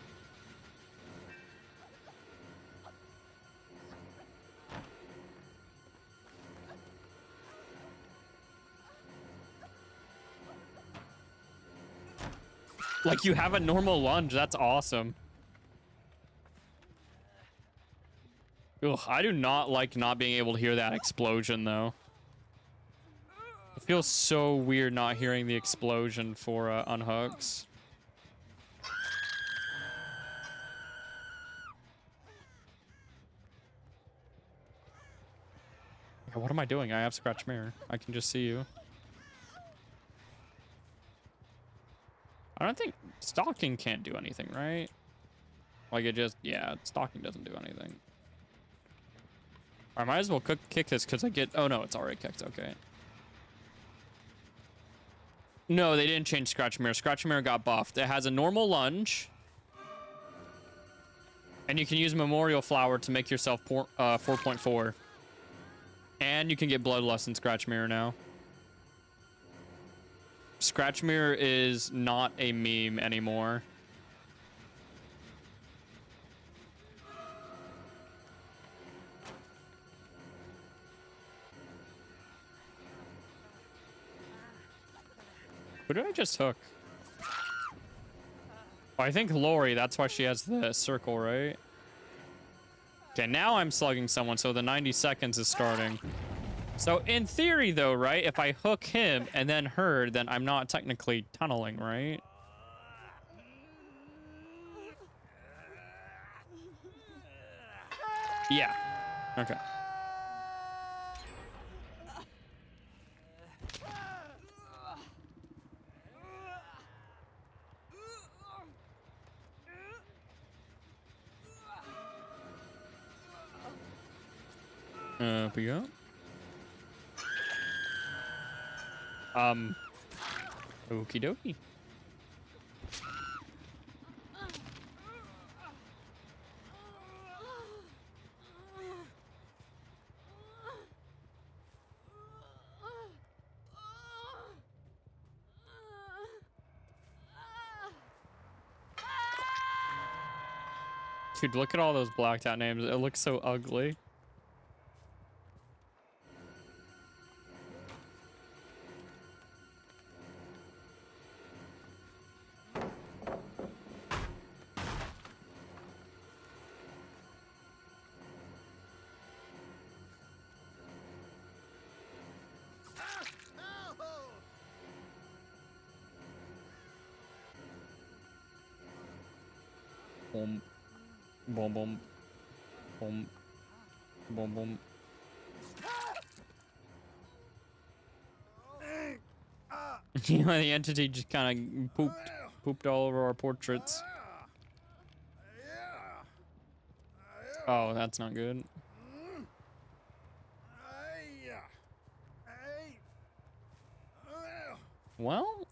Like, you have a normal lunge. That's awesome. Ugh, I do not like not being able to hear that explosion, though. It feels so weird not hearing the explosion for unhooks. What am I doing? I have Scratch Mirror. I can just see you. I don't think stalking can't do anything, right? Like it just, yeah, stalking doesn't do anything. I might as well kick this because I get, oh no, it's already kicked, okay. No, they didn't change Scratch Mirror. Scratch Mirror got buffed. It has a normal lunge. And you can use Memorial Flower to make yourself 4.4. And you can get Bloodlust in Scratch Mirror now. Scratch Mirror is not a meme anymore. Who did I just hook? Oh, I think Lori, that's why she has the circle, right? Okay, now I'm slugging someone, so the 90 seconds is starting. So in theory, though, right, if I hook him and then her, then I'm not technically tunneling, right? Yeah. Okay. Up we go. Okie dokie. Dude, look at all those blacked out names. It looks so ugly. Boom. Boom, boom. Boom. Boom, boom. You know, the entity just kind of pooped all over our portraits. Oh, that's not good. Well...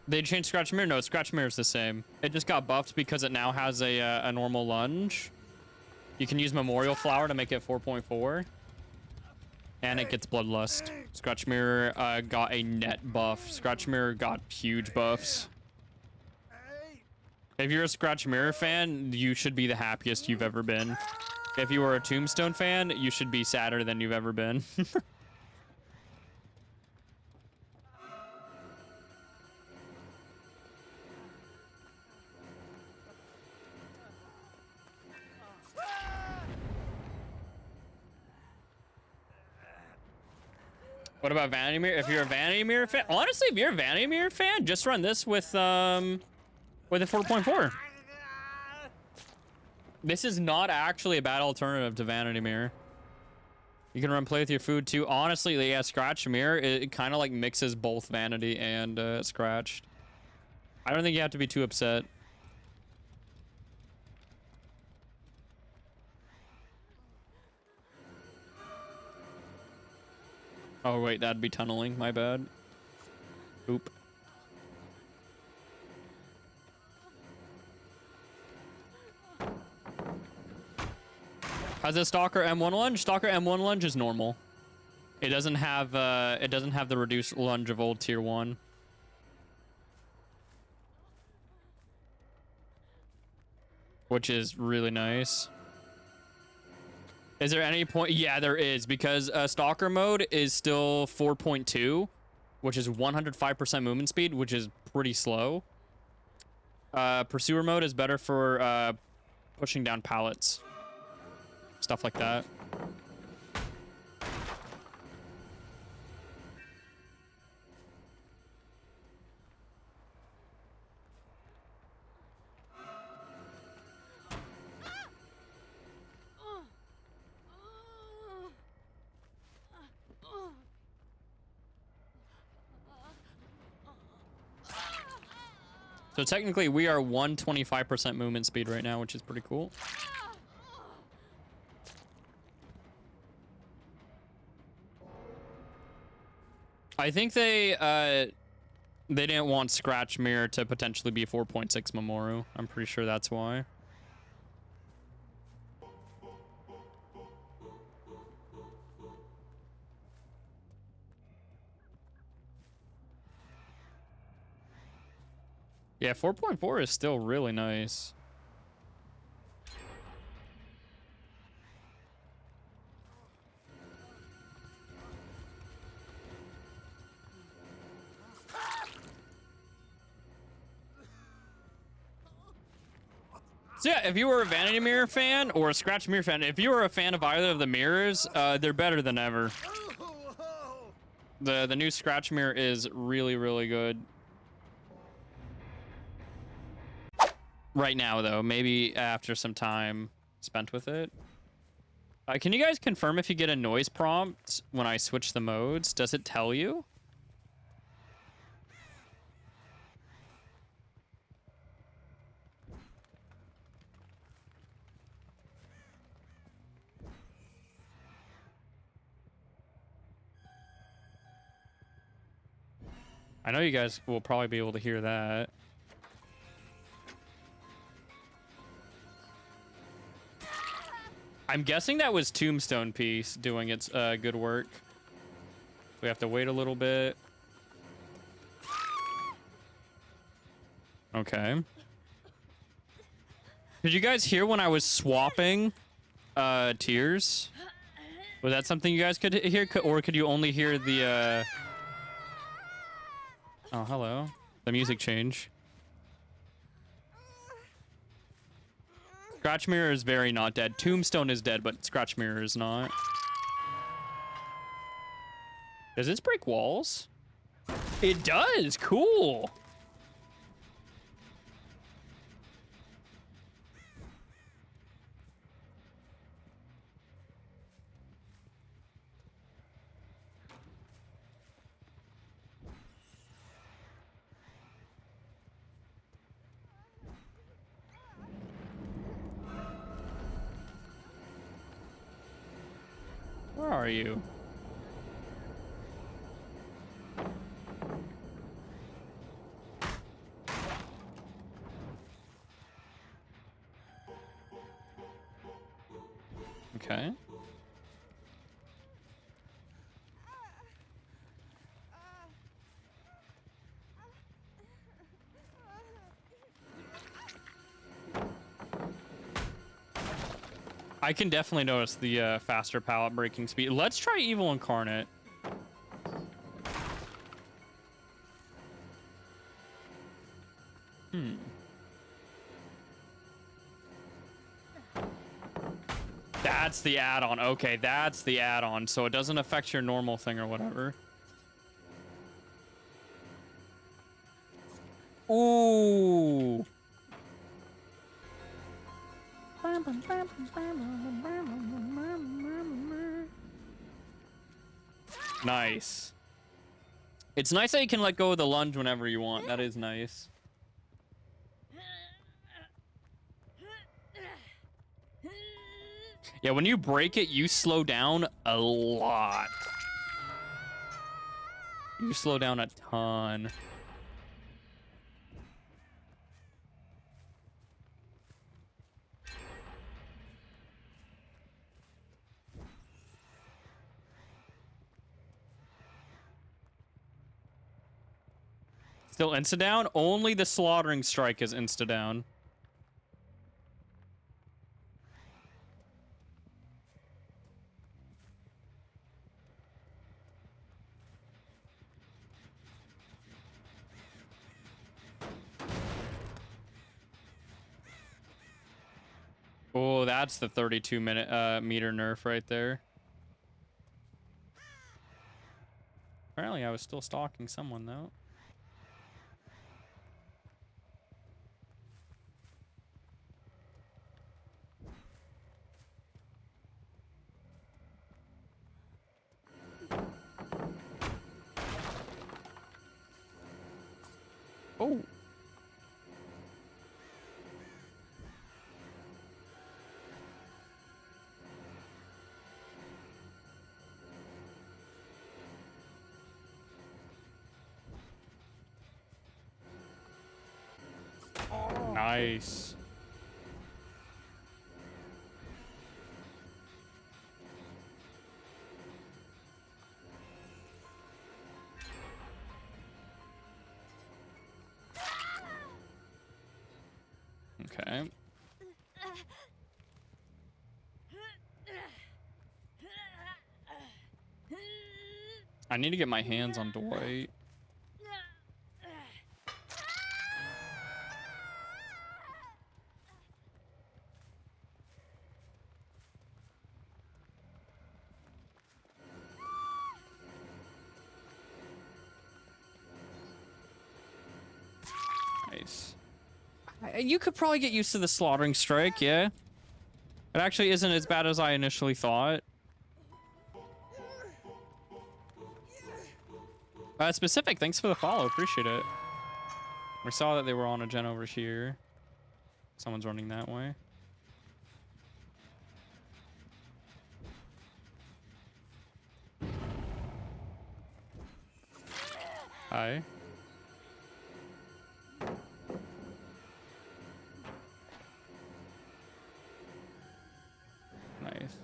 They changed Scratch Mirror? No, Scratch Mirror's the same. It just got buffed because it now has a normal lunge. You can use Memorial Flower to make it 4.4. And it gets Bloodlust. Scratch Mirror got a net buff. Scratch Mirror got huge buffs. If you're a Scratch Mirror fan, you should be the happiest you've ever been. If you were a Tombstone fan, you should be sadder than you've ever been. What about Vanity Mirror? If you're a Vanity Mirror fan, honestly, if you're a Vanity Mirror fan, just run this with a 4.4. This is not actually a bad alternative to Vanity Mirror. You can run Play With Your Food too. Honestly, yeah, Scratch Mirror, it kind of like mixes both Vanity and Scratched. I don't think you have to be too upset. Oh, wait, that'd be tunneling. My bad. Oop. Has a Stalker M1 lunge? Stalker M1 lunge is normal. It doesn't have the reduced lunge of old tier 1. Which is really nice. Is there any point? Yeah, there is, because Stalker mode is still 4.2, which is 105% movement speed, which is pretty slow. Pursuer mode is better for pushing down pallets. Stuff like that. So technically, we are 125% movement speed right now, which is pretty cool. I think they didn't want Scratch Mirror to potentially be 4.6 Mamoru. I'm pretty sure that's why. Yeah, 4.4 is still really nice. So yeah, if you were a Vanity Mirror fan or a Scratch Mirror fan, if you were a fan of either of the mirrors, they're better than ever. The new Scratch Mirror is really, really good. Right now, though, maybe after some time spent with it. Can you guys confirm if you get a noise prompt when I switch the modes? Does it tell you? I know you guys will probably be able to hear that. I'm guessing that was Tombstone piece doing its good work. We have to wait a little bit. Okay. Did you guys hear when I was swapping tears? Was that something you guys could hear? Or could you only hear the... Oh, hello. The music change. Scratch Mirror is very not dead. Tombstone is dead, but Scratch Mirror is not. Does this break walls? It does! Cool! Where are you? Okay. I can definitely notice the faster pallet breaking speed. Let's try Evil Incarnate. That's the add-on. Okay, that's the add-on. So it doesn't affect your normal thing or whatever. Ooh. Nice. It's nice that you can let go of the lunge whenever you want. That is nice. Yeah, when you break it, you slow down a lot. You slow down a ton. Still insta-down? Only the slaughtering strike is insta-down. Oh, that's the 32-meter nerf right there. Apparently, I was still stalking someone, though. Oh. Nice. Okay. I need to get my hands on Dwight. Nice. You could probably get used to the slaughtering strike, yeah? It actually isn't as bad as I initially thought. Specific, thanks for the follow. Appreciate it. We saw that they were on a gen over here. Someone's running that way. Hi. Nice.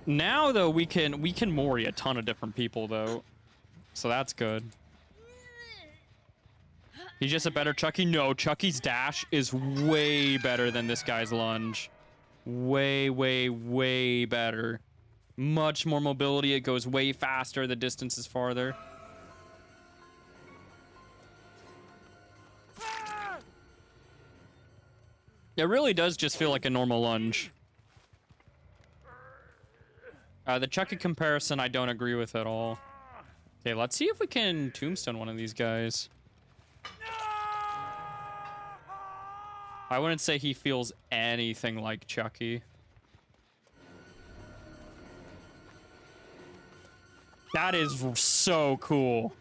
Now though we can Mori a ton of different people though. So that's good. He's just a better Chucky? No, Chucky's dash is way better than this guy's lunge. Way, way, way better. Much more mobility. It goes way faster. The distance is farther. It really does just feel like a normal lunge. The Chucky comparison I don't agree with at all. Okay, let's see if we can Tombstone one of these guys. I wouldn't say he feels anything like Chucky. That is so cool.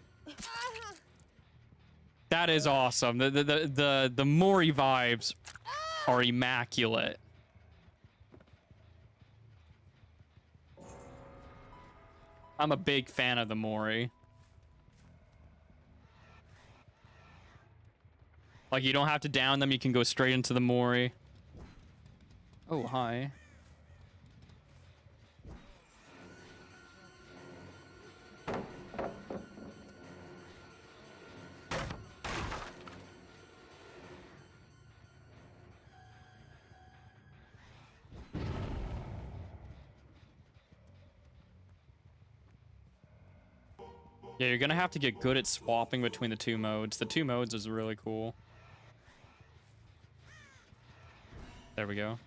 That is awesome. The Mori vibes are immaculate. I'm a big fan of the Mori. Like, you don't have to down them. You can go straight into the Mori. Oh, hi. Yeah, you're gonna have to get good at swapping between the two modes. The two modes is really cool. There we go.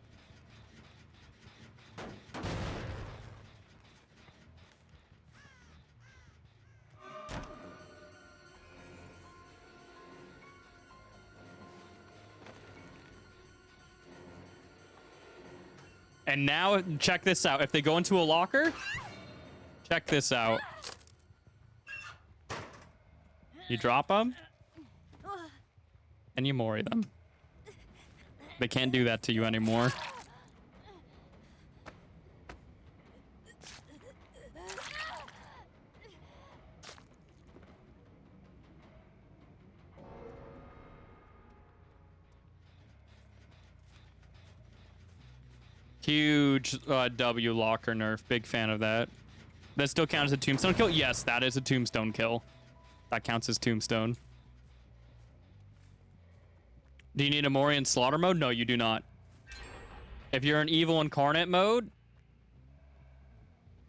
And now, check this out. If they go into a locker, check this out. You drop them, and you Mori them. They can't do that to you anymore. Huge W locker nerf. Big fan of that. That still counts as a tombstone kill? Yes, that is a tombstone kill. That counts as tombstone. Do you need a Mori in slaughter mode? No, you do not. If you're in evil incarnate mode,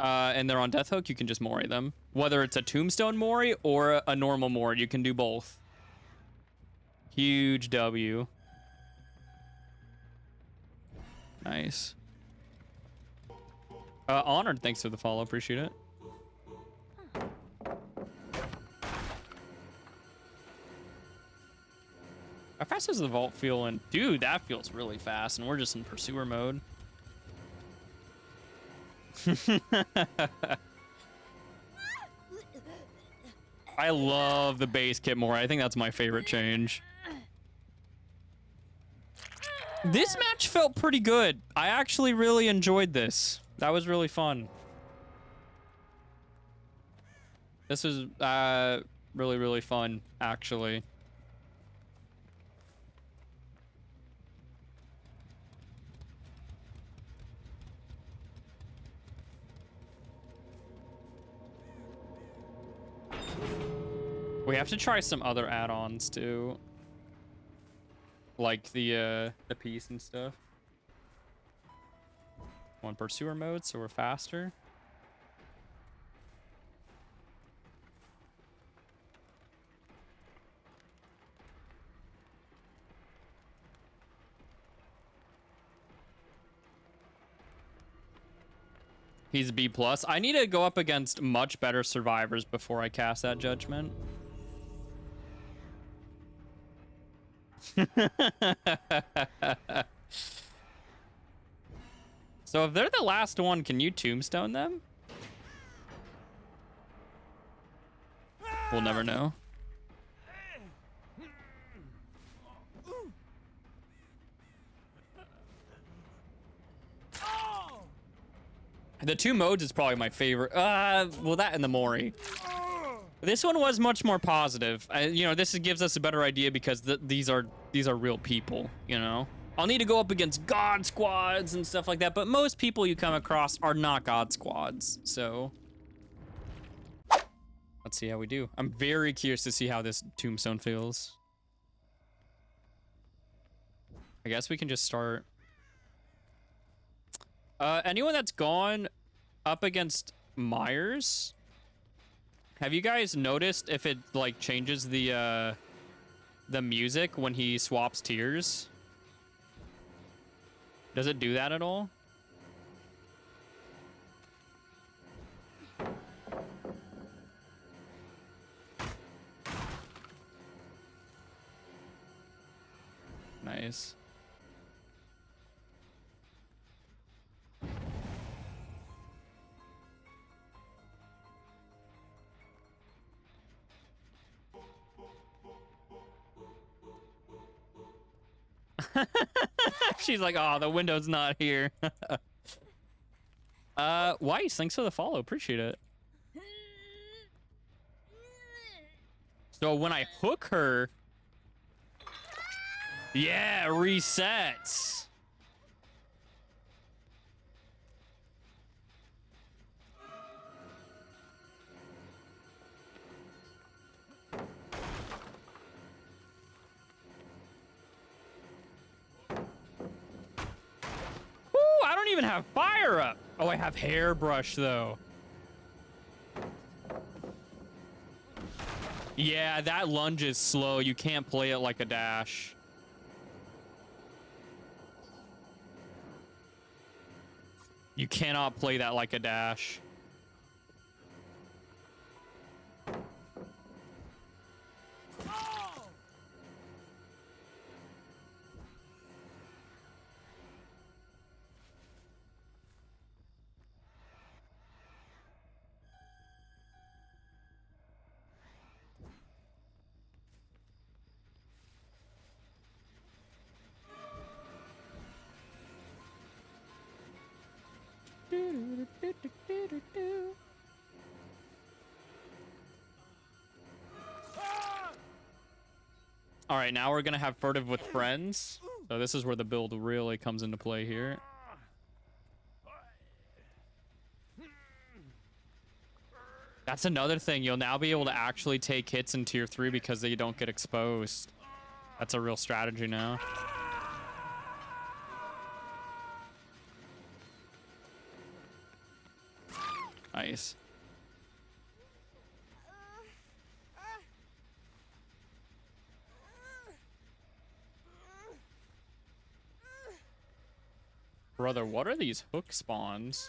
and they're on Death Hook, you can just Mori them. Whether it's a Tombstone Mori or a normal Mori, you can do both. Huge W. Nice. Honored, thanks for the follow. Appreciate it. How fast does the vault feel? And dude, that feels really fast. And we're just in pursuer mode. I love the base kit more. I think that's my favorite change. This match felt pretty good. I actually really enjoyed this. That was really fun. This was really, really fun, actually. We have to try some other add-ons too. Like the piece and stuff. On pursuer mode, so we're faster. He's B+. I need to go up against much better survivors before I cast that judgment. So if they're the last one, can you tombstone them? We'll never know. The two modes is probably my favorite. Well, that and the Mori. This one was much more positive. You know, this gives us a better idea because these are real people, you know? I'll need to go up against god squads and stuff like that, but most people you come across are not god squads, so... Let's see how we do. I'm very curious to see how this tombstone feels. I guess we can just start... anyone that's gone up against Myers... Have you guys noticed if it, like, changes the music when he swaps tiers? Does it do that at all? Nice. She's like, oh, the window's not here. Weiss, thanks for the follow. Appreciate it. So when I hook her... Yeah, resets. I don't even have fire up. Oh, I have hairbrush though. Yeah, that lunge is slow. You can't play it like a dash. You cannot play that like a dash. All right, now we're gonna have furtive with friends. So this is where the build really comes into play here. That's another thing. You'll now be able to actually take hits in tier 3 because they don't get exposed. That's a real strategy now. Nice. Brother, what are these hook spawns?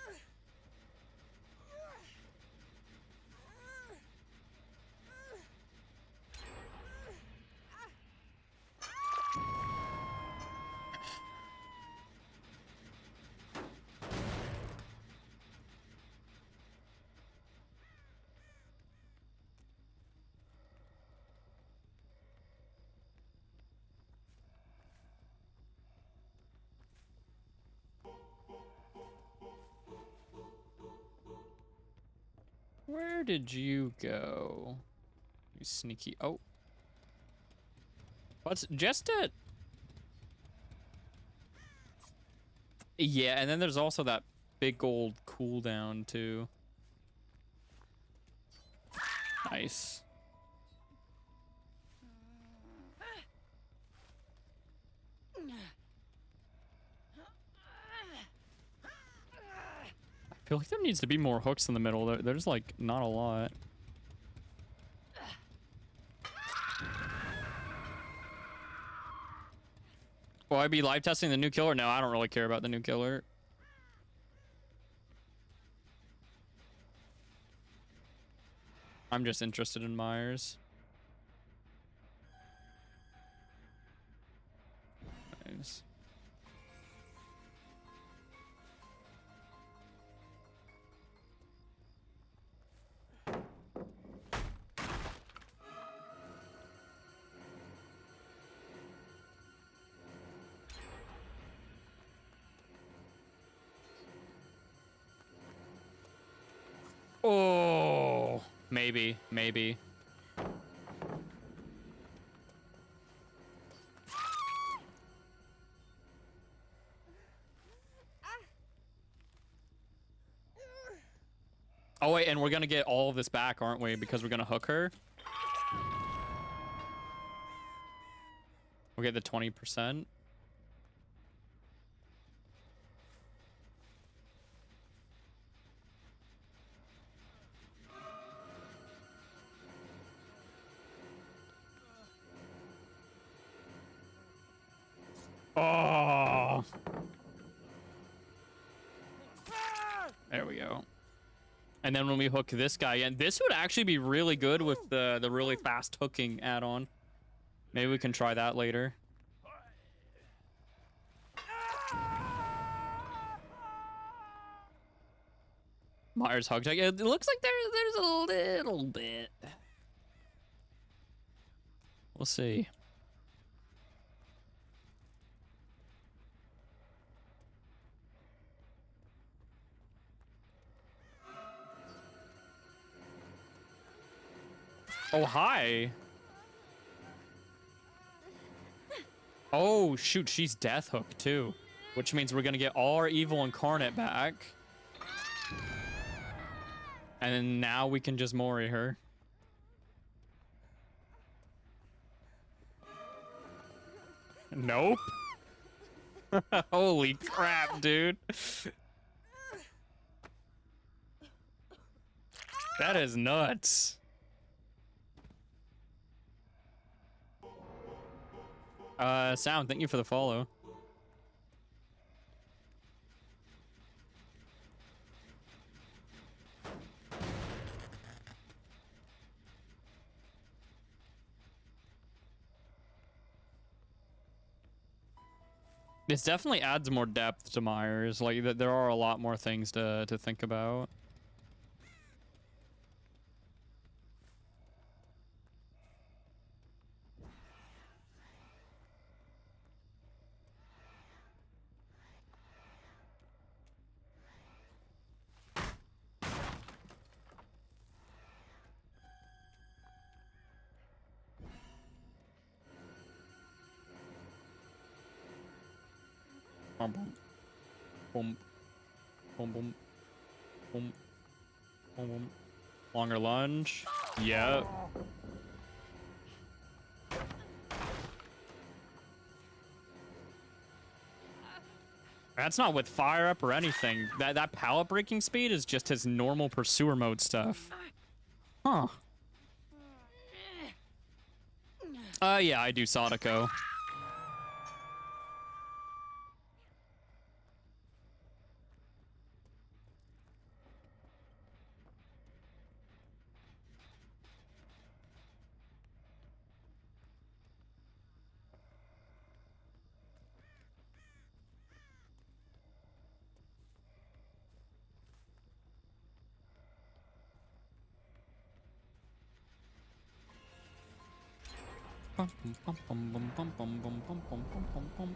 Where did you go? You sneaky. Oh. What's just a. Yeah, and then there's also that big old cooldown, too. Nice. I feel like there needs to be more hooks in the middle. There's like not a lot. Will I be live testing the new killer? No, I don't really care about the new killer. I'm just interested in Myers. Nice. Oh, maybe. Oh, wait, and we're gonna get all of this back, aren't we? Because we're gonna hook her. We'll get the 20%. Oh. There we go. And then when we hook this guy in, this would actually be really good with the really fast hooking add-on. Maybe we can try that later. Myers hug check. It looks like there's a little bit. We'll see. Oh, hi. Oh, shoot. She's death hooked, too. Which means we're going to get all our evil incarnate back. And then now we can just Mori her. Nope. Holy crap, dude. That is nuts. Sound, thank you for the follow. This definitely adds more depth to Myers. Like, there are a lot more things to think about. Boom, boom, boom, boom, boom, boom, boom, boom. Longer lunge. Yep. That's not with fire up or anything. That pallet breaking speed is just his normal pursuer mode stuff. Huh. Yeah, I do Sadako. Bum, bum, bum, bum, bum, bum, bum, bum, bum, bum, bum, bum.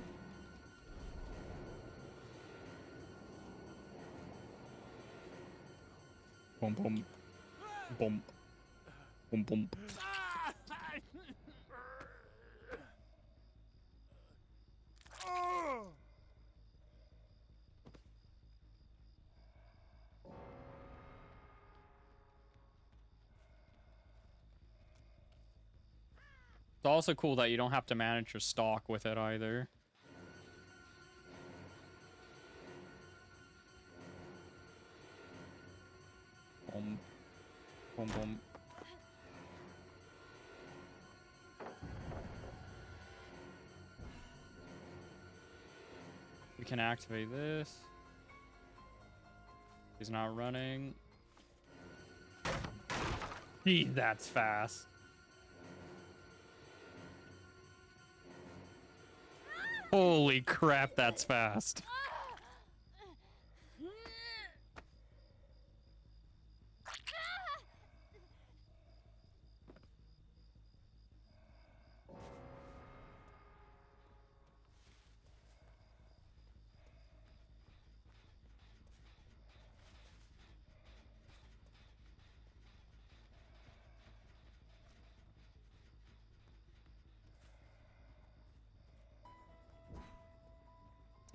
Boom, boom, boom, boom, boom. It's also cool that you don't have to manage your stock with it either. Boom, boom, boom. We can activate this. He's not running. Gee, that's fast. Holy crap, that's fast.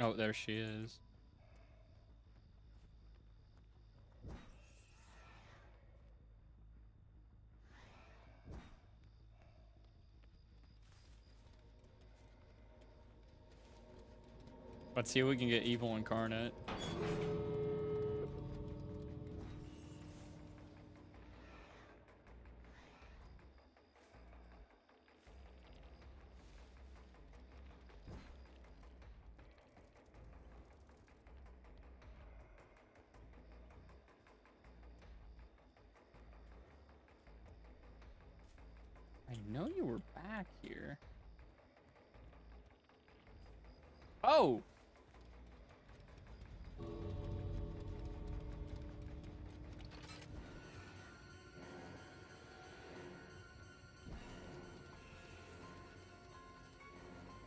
Oh, there she is. Let's see if we can get evil incarnate. I know you were back here. Oh!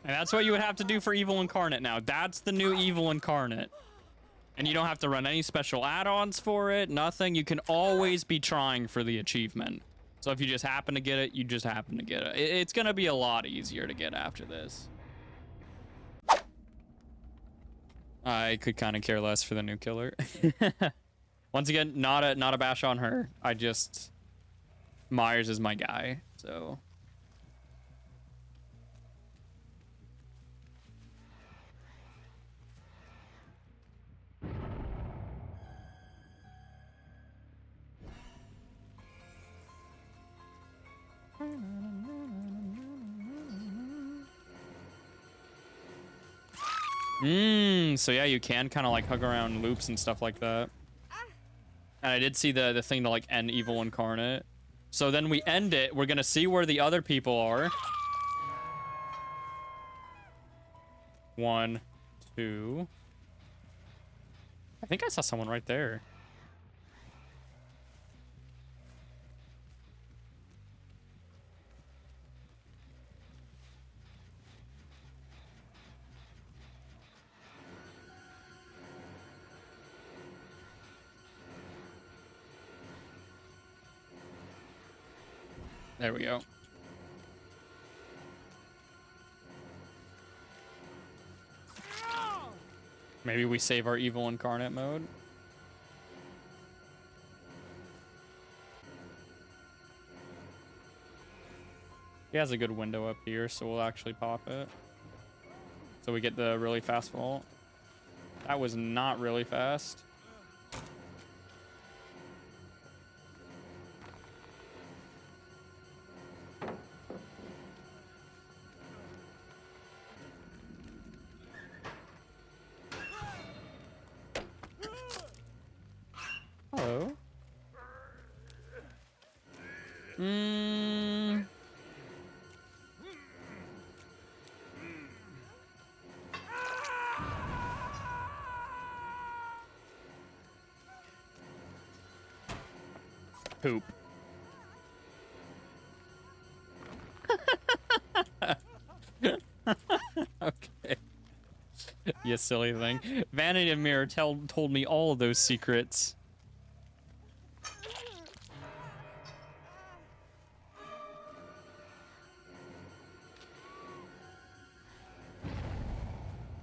And that's what you would have to do for evil incarnate now. That's the new evil incarnate. And you don't have to run any special add-ons for it, nothing. You can always be trying for the achievement. So if you just happen to get it, you just happen to get it. It's going to be a lot easier to get after this. I could kind of care less for the new killer. Once again, not a bash on her. I just... Myers is my guy, so... So yeah, you can kind of like hug around loops and stuff like that. And I did see the thing to like end evil incarnate. So then we end it. We're gonna see where the other people are. 1, 2. I think I saw someone right there. There we go. Maybe we save our evil incarnate mode. He has a good window up here, so we'll actually pop it. So we get the really fast vault. That was not really fast. Hello. Poop. Okay. You silly thing. Vanity and Mirror told me all of those secrets.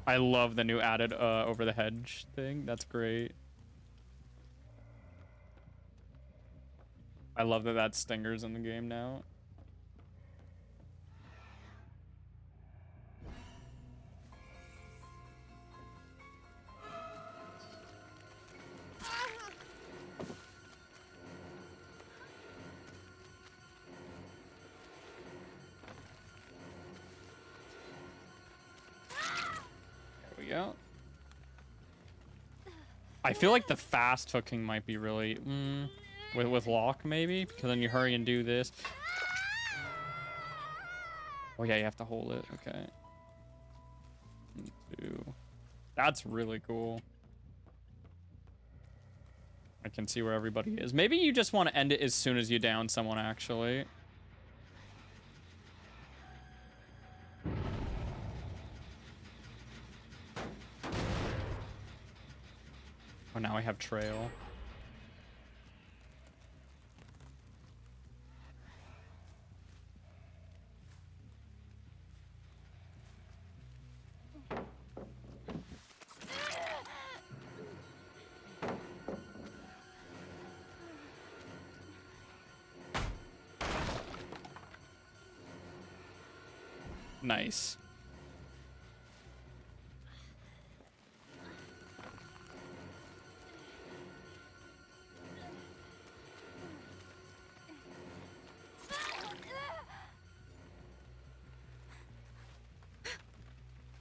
I love the new added over the hedge thing. That's great. I love that that's stingers in the game now. There we go. I feel like the fast hooking might be really with lock maybe, because then you hurry and do this. Oh yeah, you have to hold it. Okay. 2. That's really cool. I can see where everybody is. Maybe you just want to end it as soon as you down someone, actually. Oh, now I have trail. Nice.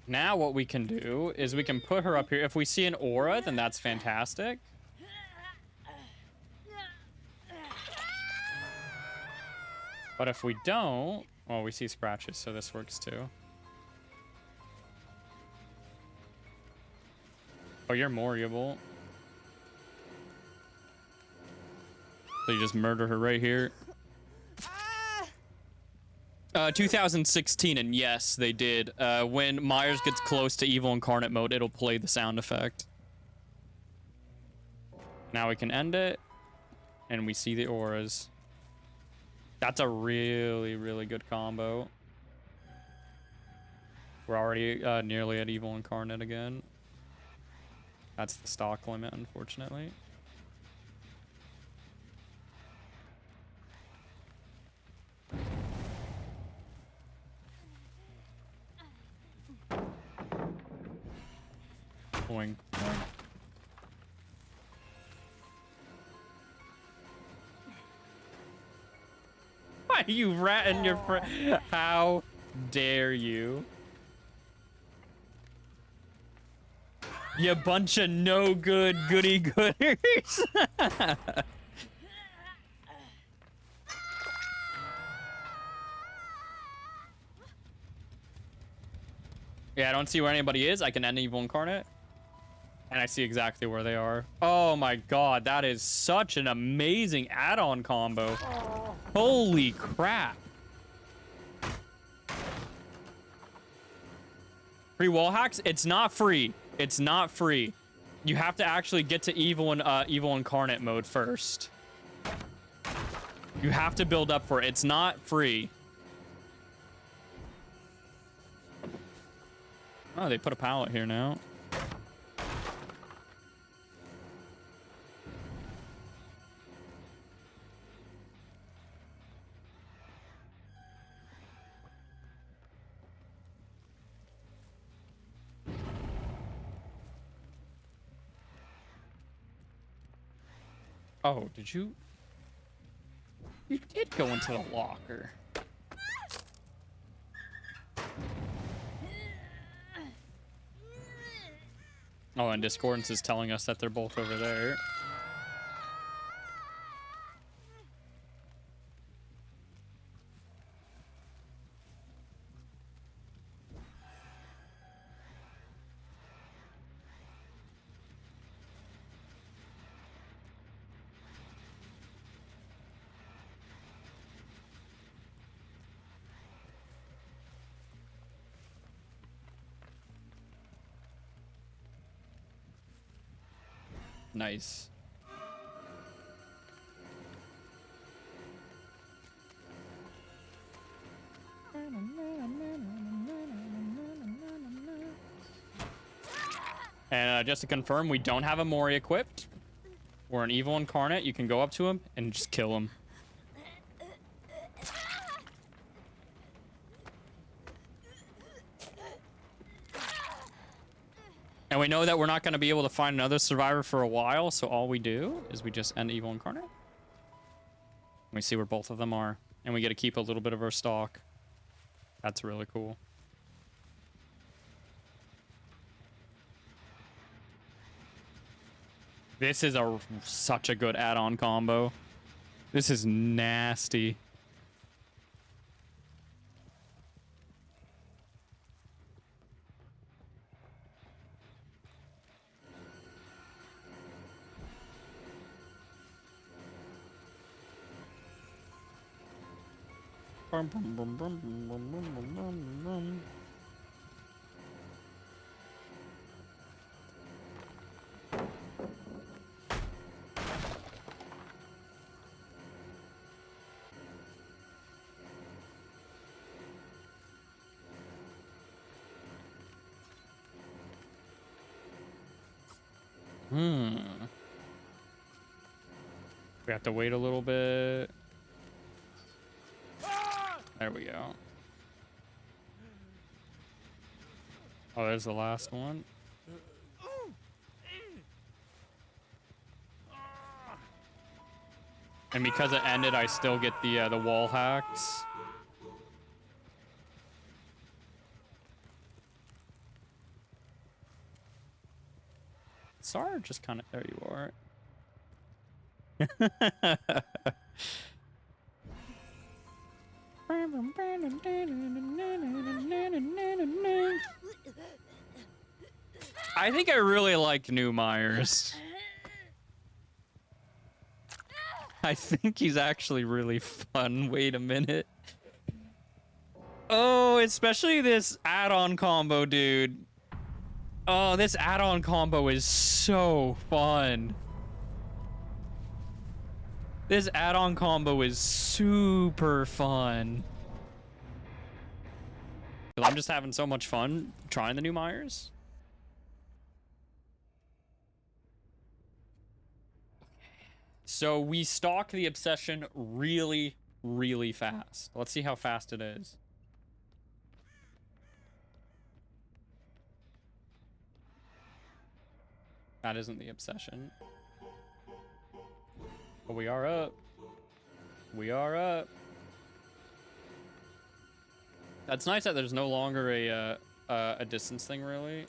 Now what we can do is we can put her up here. If we see an aura, then that's fantastic. But if we don't, well, we see scratches, so this works too. Oh, you're Moriable. So you just murder her right here. 2016, and yes, they did. When Myers gets close to evil incarnate mode, it'll play the sound effect. Now we can end it, and we see the auras. That's a really, really good combo. We're already nearly at evil incarnate again. That's the stock limit, unfortunately. Boing, boing. Why are you ratting your friend? How dare you? You bunch of no good goody gooders. Yeah, I don't see where anybody is. I can end evil incarnate. And I see exactly where they are. Oh my god, that is such an amazing add-on combo. Holy crap. Free wall hacks? It's not free. It's not free. You have to actually get to evil incarnate mode first. You have to build up for it. It's not free. Oh, they put a pallet here now. Oh, did you? You did go into the locker. Oh, and Discordance is telling us that they're both over there. Nice. And just to confirm, we don't have a Mori equipped. We're an evil incarnate. You can go up to him and just kill him. And we know that we're not going to be able to find another survivor for a while, so all we do is we just end evil incarnate. We see where both of them are, and we get to keep a little bit of our stock. That's really cool. This is such a good add-on combo. This is nasty. We have to wait a little bit. There we go. Oh, there's the last one. And because it ended, I still get the wall hacks. Sorry, just kind of there you are. I think I really like New Myers. I think he's actually really fun. Wait a minute. Oh, especially this add-on combo, dude. Oh, this add-on combo is so fun. This add-on combo is super fun. I'm just having so much fun trying the New Myers. So we stalk the obsession really, really fast. Let's see how fast it is. That isn't the obsession. But we are up. We are up. That's nice that there's no longer a distance thing, really.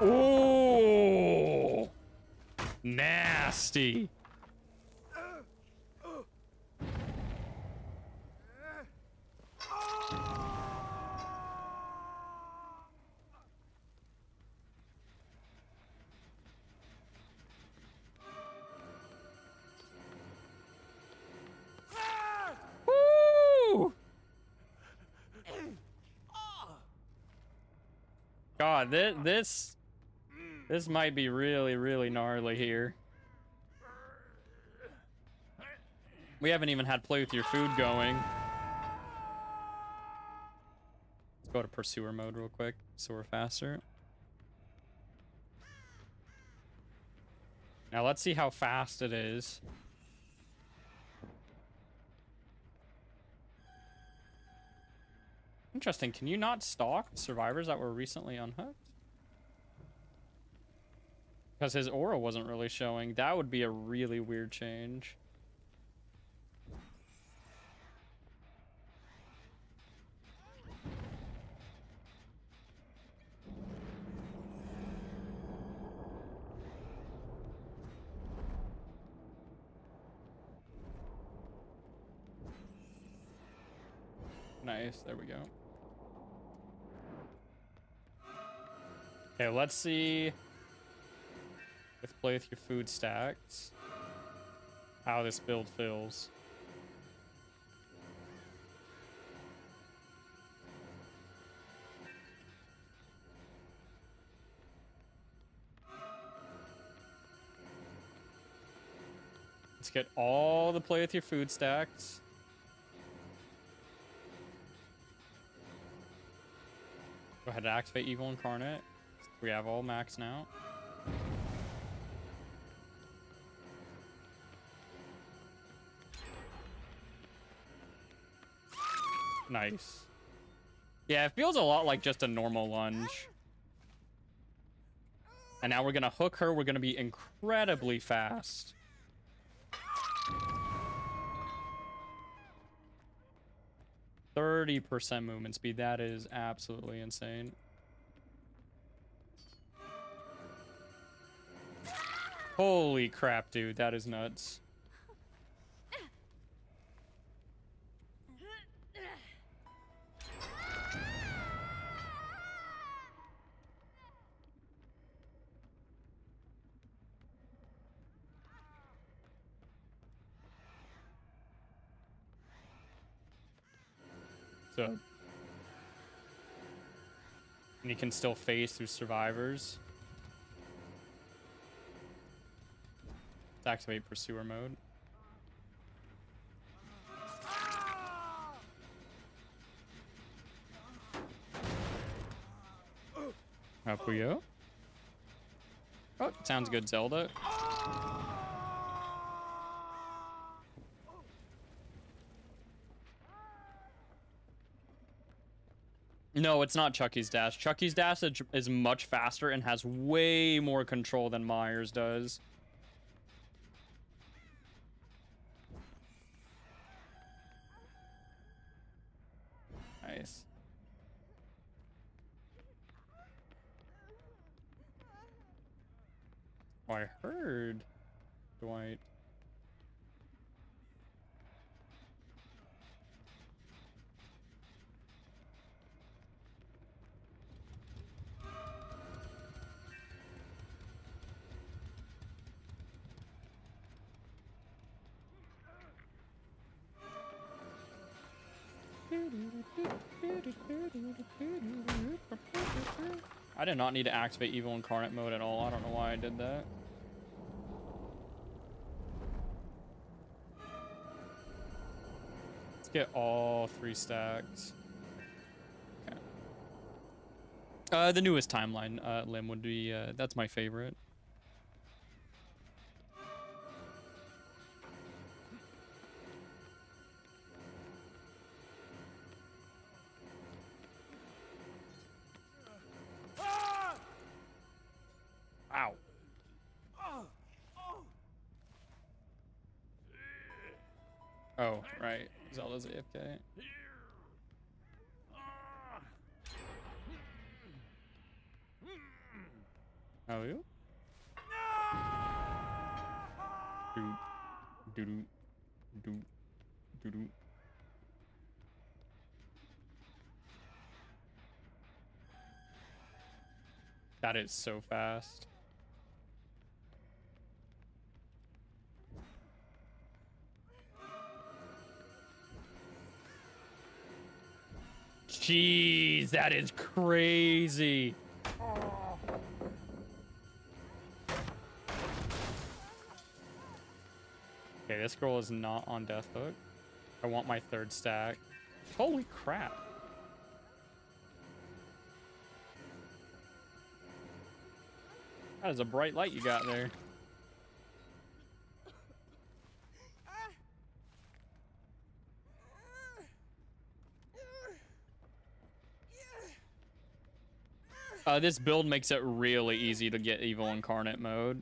Oh, nasty. Woo! God, this might be really, really gnarly here. We haven't even had play with your food going. Let's go to pursuer mode real quick so we're faster. Now let's see how fast it is. Interesting. Can you not stalk survivors that were recently unhooked? Because his aura wasn't really showing. That would be a really weird change. Nice. There we go. Okay, let's see. Let's play with your food stacks. How this build feels. Let's get all the play with your food stacks. Go ahead and activate Evil Incarnate. We have all max now. Nice. Yeah, it feels a lot like just a normal lunge. And now we're gonna hook her. We're gonna be incredibly fast. %30 movement speed. That is absolutely insane. Holy crap, dude. That is nuts. So, and you can still phase through survivors. Let's activate Pursuer mode. Up we go. Oh, sounds good, Zelda. No, it's not Chucky's dash. Chucky's dash is much faster and has way more control than Myers does. Nice. Oh, I heard Dwight. I did not need to activate Evil Incarnate mode at all. I don't know why I did that. Let's get all 3 stacks. Okay. The newest timeline limb would be, that's my favorite. Ow. Oh, right. Zelda's AFK. Oh, you? Do do do do do. That is so fast. Jeez, that is crazy. Okay, this girl is not on Death Hook. I want my 3rd stack. Holy crap. That is a bright light you got there. This build makes it really easy to get evil incarnate mode.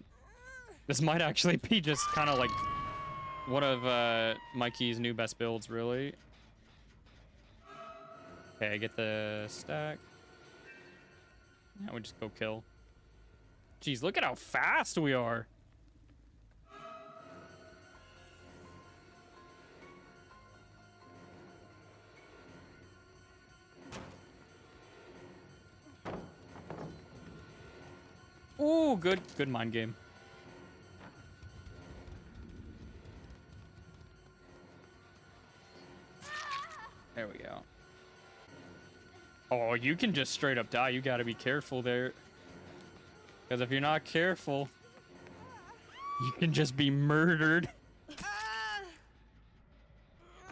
This might actually be just kind of like one of Mikey's new best builds, really. Okay, get the stack. Now we just go kill. Jeez, look at how fast we are. Ooh, good mind game. There we go. Oh, you can just straight up die. You gotta be careful there. Because if you're not careful, you can just be murdered.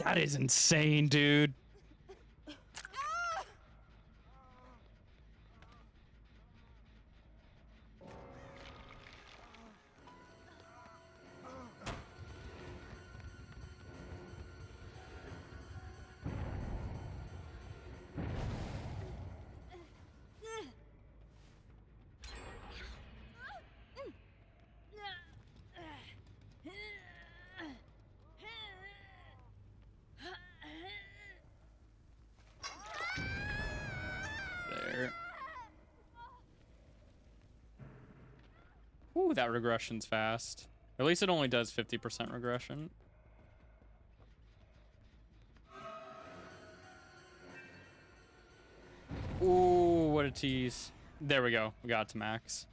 That is insane, dude. Ooh, that regression's fast. At least it only does 50% regression. Ooh, what a tease. There we go. We got it to max.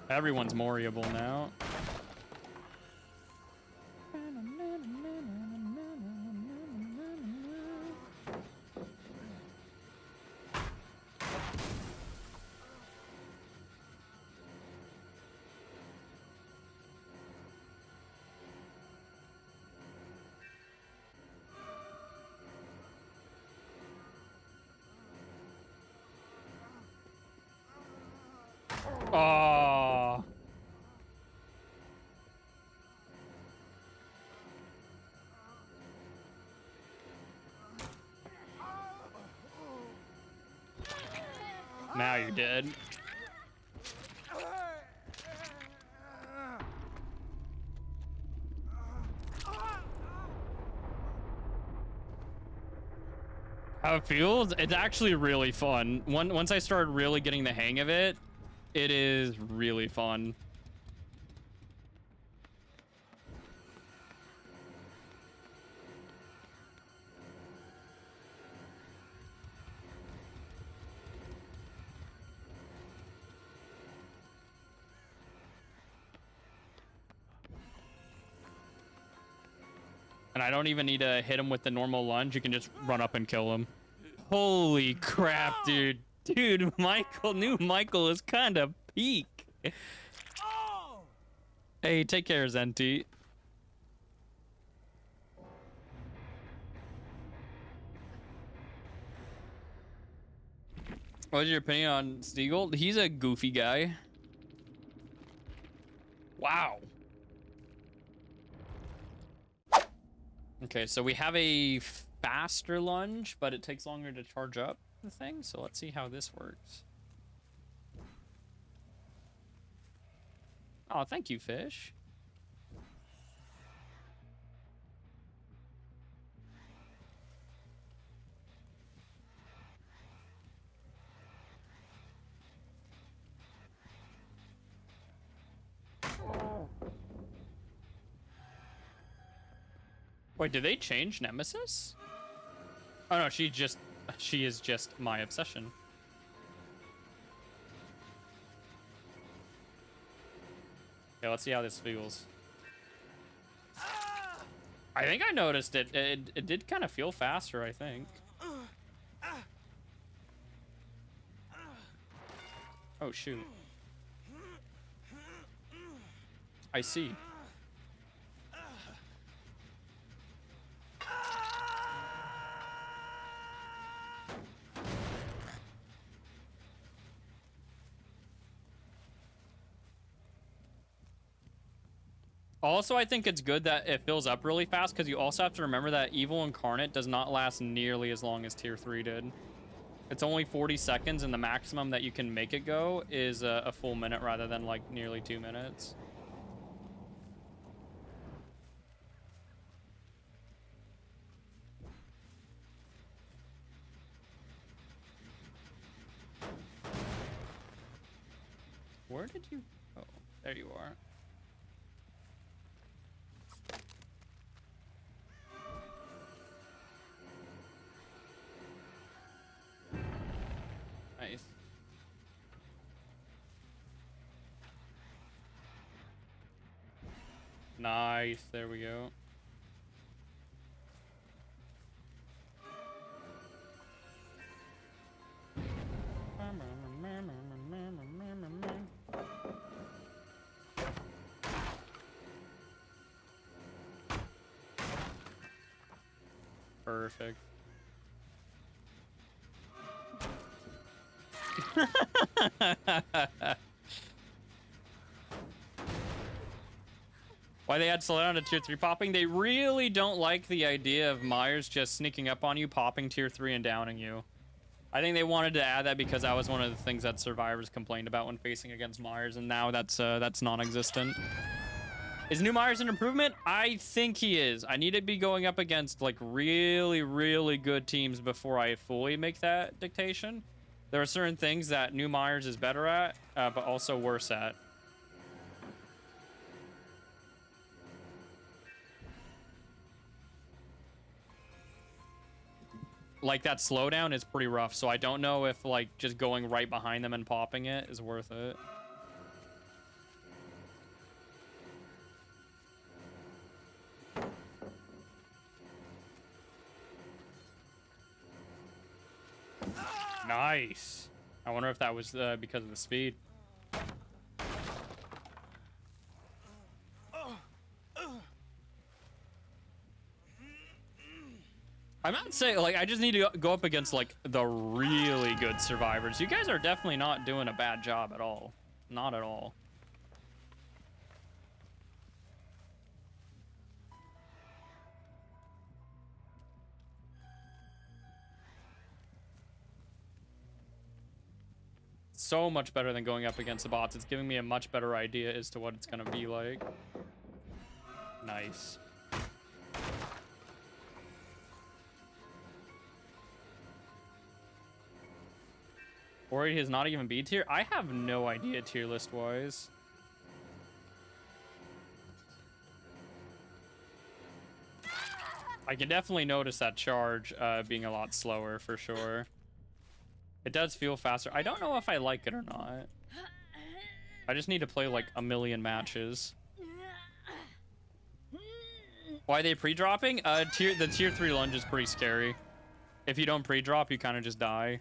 Everyone's Moriable now. Oh. Now you're dead. How it feels? It's actually really fun. Once I started really getting the hang of it, it is really fun. And I don't even need to hit him with the normal lunge. You can just run up and kill him. Holy crap, dude. Dude, new Michael is kind of peak. Hey, take care, Zenti. What's your opinion on Stiegel? He's a goofy guy. Wow. Okay, so we have a faster lunge, but it takes longer to charge up the thing. So let's see how this works. Oh, thank you, fish. Wait, did they change Nemesis? Oh no, she is just my obsession. Okay, let's see how this feels. I think I noticed it. It did kind of feel faster, I think. Oh shoot. I see. Also, I think it's good that it fills up really fast because you also have to remember that Evil Incarnate does not last nearly as long as Tier 3 did. It's only 40 seconds, and the maximum that you can make it go is a full minute rather than like nearly 2 minutes. Where did you... Oh, there you are. Nice. Nice. There we go. Perfect. Why they add slowdown to tier 3 popping? They really don't like the idea of Myers just sneaking up on you, popping tier 3 and downing you. I think they wanted to add that because that was one of the things that survivors complained about when facing against Myers, and now that's non-existent. Is new Myers an improvement? I think he is. I need to be going up against like really, really good teams before I fully make that dictation. There are certain things that new Myers is better at, but also worse at. Like that slowdown is pretty rough, so I don't know if like just going right behind them and popping it is worth it. Nice. I wonder if that was because of the speed. I'm not saying, like, I just need to go up against, like, the really good survivors. You guys are definitely not doing a bad job at all. Not at all. So much better than going up against the bots. It's giving me a much better idea as to what it's going to be like. Nice. Mori has not even B tier? I have no idea tier list wise. I can definitely notice that charge being a lot slower for sure. It does feel faster. I don't know if I like it or not. I just need to play like a million matches. Why are they pre-dropping? The tier 3 lunge is pretty scary. If you don't pre-drop, you kind of just die.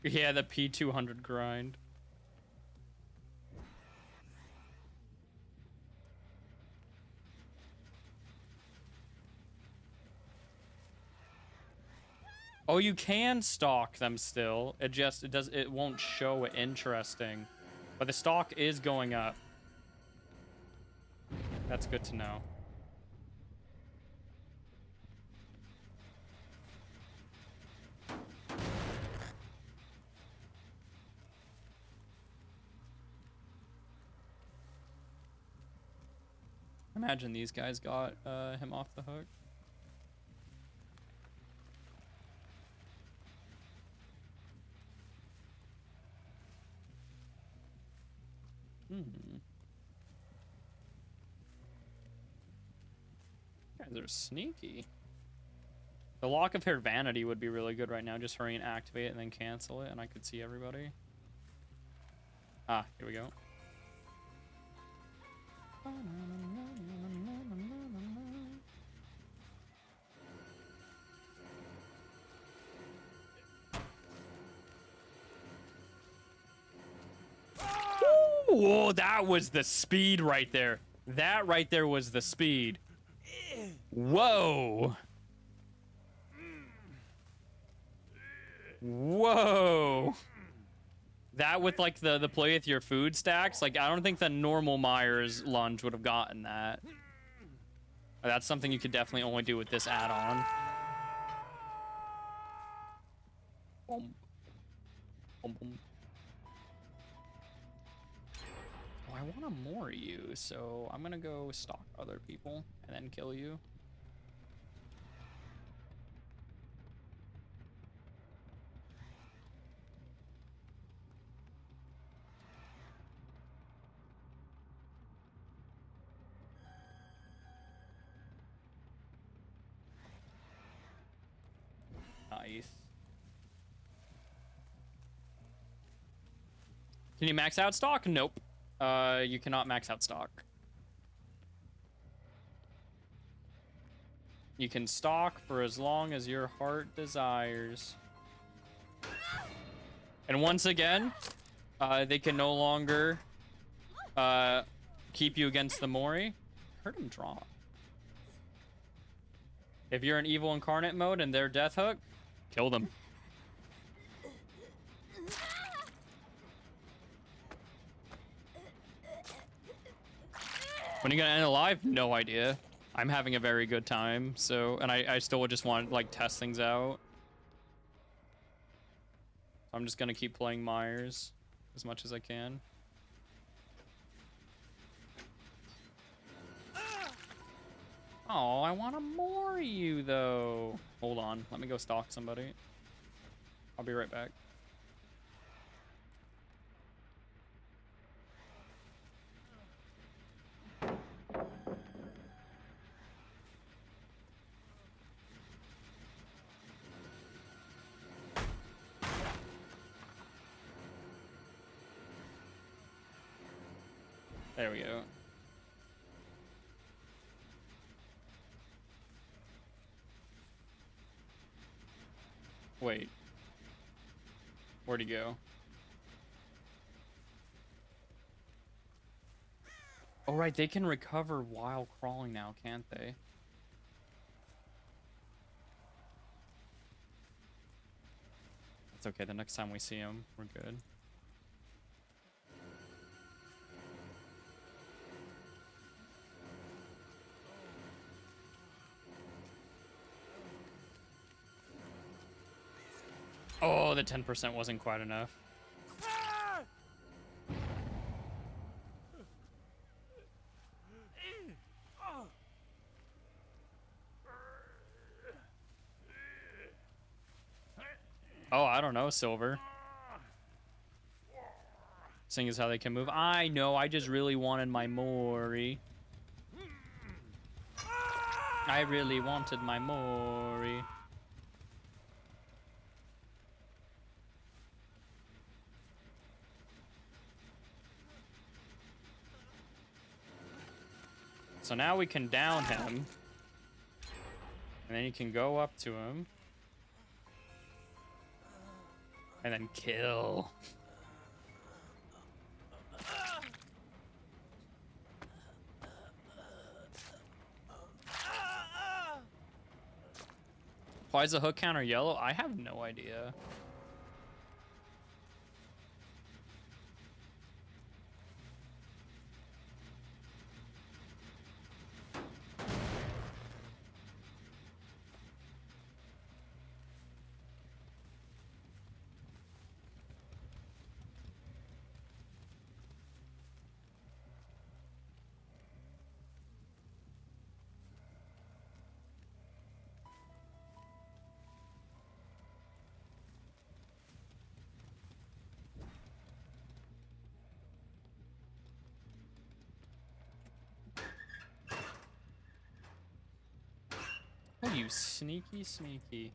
Yeah, the P200 grind. Oh, you can stalk them still. It won't show it interesting. But the stock is going up. That's good to know. Imagine these guys got him off the hook. Guys are sneaky. The lock of hair Vanity would be really good right now. Just hurry and activate it and then cancel it, and I could see everybody. Ah, here we go. Whoa, that was the speed right there. That right there was the speed. Whoa. Whoa. That with like the play with your food stacks, like I don't think the normal Myers lunge would have gotten that. That's something you could definitely only do with this add-on. Boom. Boom, boom. Oh, I want to Mori you, so I'm gonna go stalk other people and then kill you. Nice. Can you max out stock? Nope. You cannot max out stock. You can stalk for as long as your heart desires. And once again, they can no longer keep you against the Mori. Heard him drop. If you're in evil incarnate mode and they're death hook, kill them. When are you gonna end alive? No idea. I'm having a very good time, so, and I still would just want like test things out. I'm just gonna keep playing Myers as much as I can. Oh, I want to Mori you though. Hold on, let me go stalk somebody. I'll be right back. There we go. Wait. Where'd he go? Oh, right, they can recover while crawling now, can't they? It's okay, the next time we see him, we're good. Oh, the 10% wasn't quite enough. Oh, I don't know, Silver. Seeing as how they can move. I know, I just really wanted my Mori. I really wanted my Mori. So now we can down him. And then you can go up to him. And then kill. Why is the hook counter yellow? I have no idea. Oh, you sneaky, sneaky.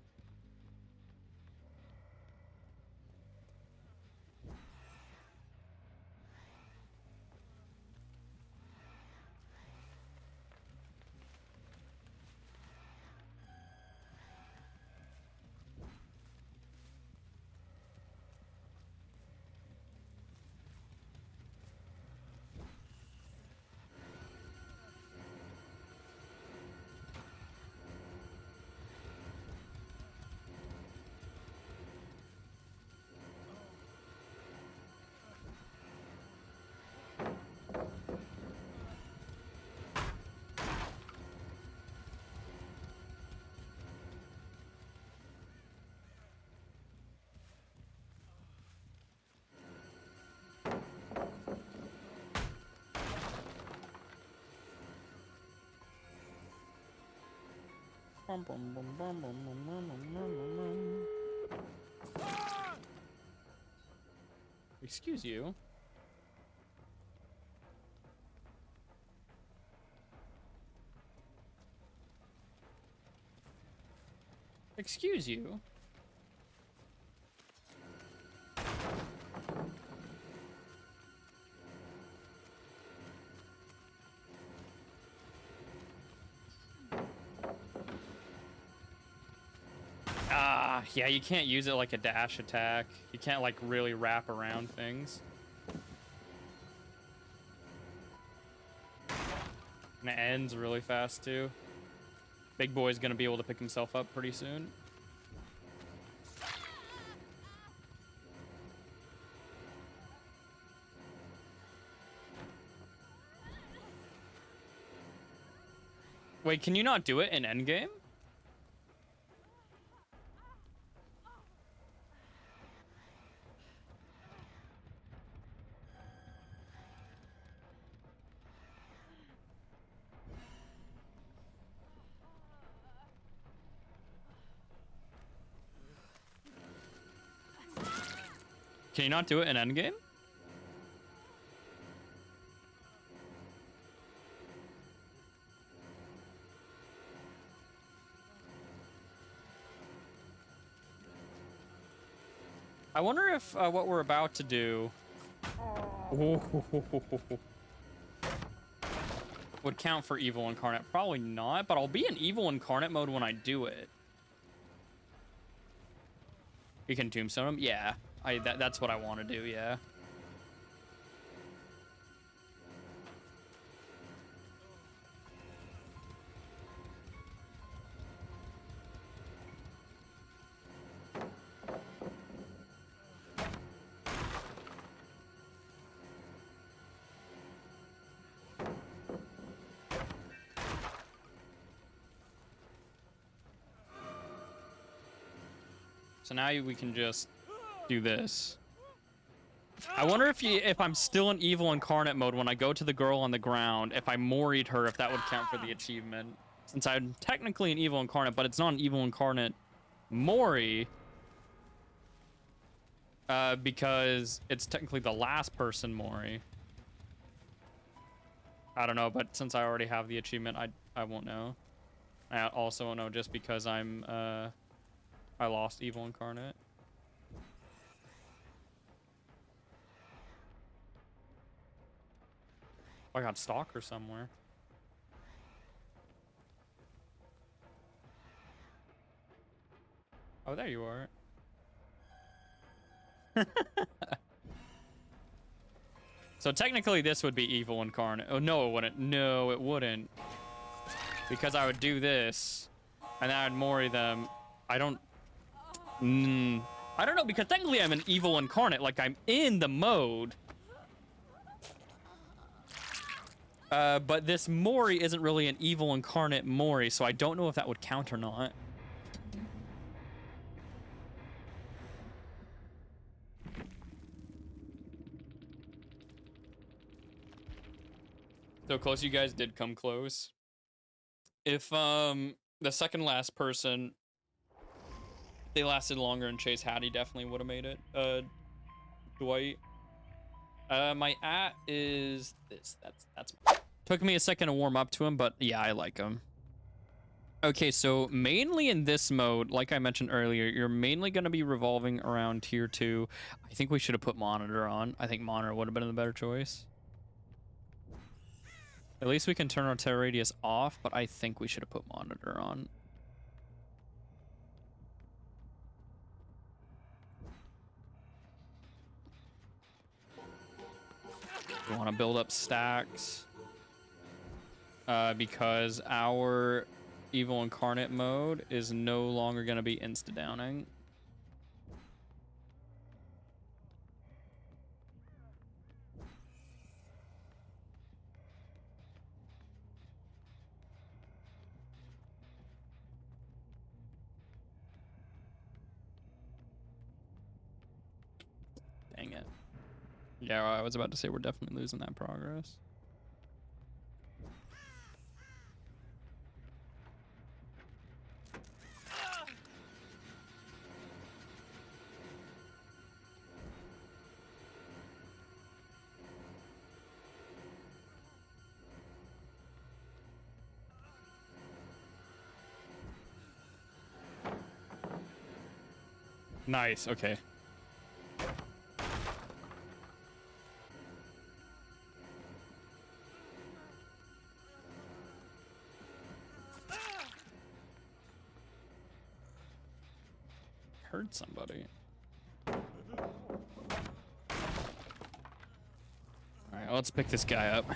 Excuse you. Excuse you. Ah, yeah, you can't use it like a dash attack. You can't like really wrap around things. And it ends really fast too. Big boy's gonna be able to pick himself up pretty soon. Wait, can you not do it in endgame? Can you not do it in endgame? I wonder if what we're about to do would count for evil incarnate. Probably not, but I'll be in evil incarnate mode when I do it. You can tombstone him? Yeah. That's what I want to do, yeah. So now we can just do this. I wonder if I'm still in evil incarnate mode when I go to the girl on the ground, if I Mori'd her, if that would count for the achievement. Since I'm technically an evil incarnate, but it's not an evil incarnate Mori. Because it's technically the last person Mori. I don't know, but since I already have the achievement, I won't know. I also won't know just because I lost evil incarnate. I got Stalker somewhere. Oh, there you are. So technically this would be evil incarnate. Oh, no, it wouldn't. No, it wouldn't. Because I would do this, and then I'd Mori them. I don't... I don't know, because technically I'm an evil incarnate. Like, I'm in the mode. But this Mori isn't really an evil incarnate Mori, so I don't know if that would count or not. So close, you guys did come close. If the second last person, they lasted longer and Chase had, he definitely would have made it. Dwight. My is this. That's took me a second to warm up to him, but yeah, I like him. Okay, so mainly in this mode, like I mentioned earlier, you're mainly going to be revolving around tier 2. I think we should have put monitor on. I think monitor would have been the better choice. At least we can turn our terror radius off, but I think we should have put monitor on. We want to build up stacks. Because our evil incarnate mode is no longer going to be insta-downing. Dang it. Yeah, I was about to say we're definitely losing that progress. Nice. Okay. Heard somebody. All right, let's pick this guy up.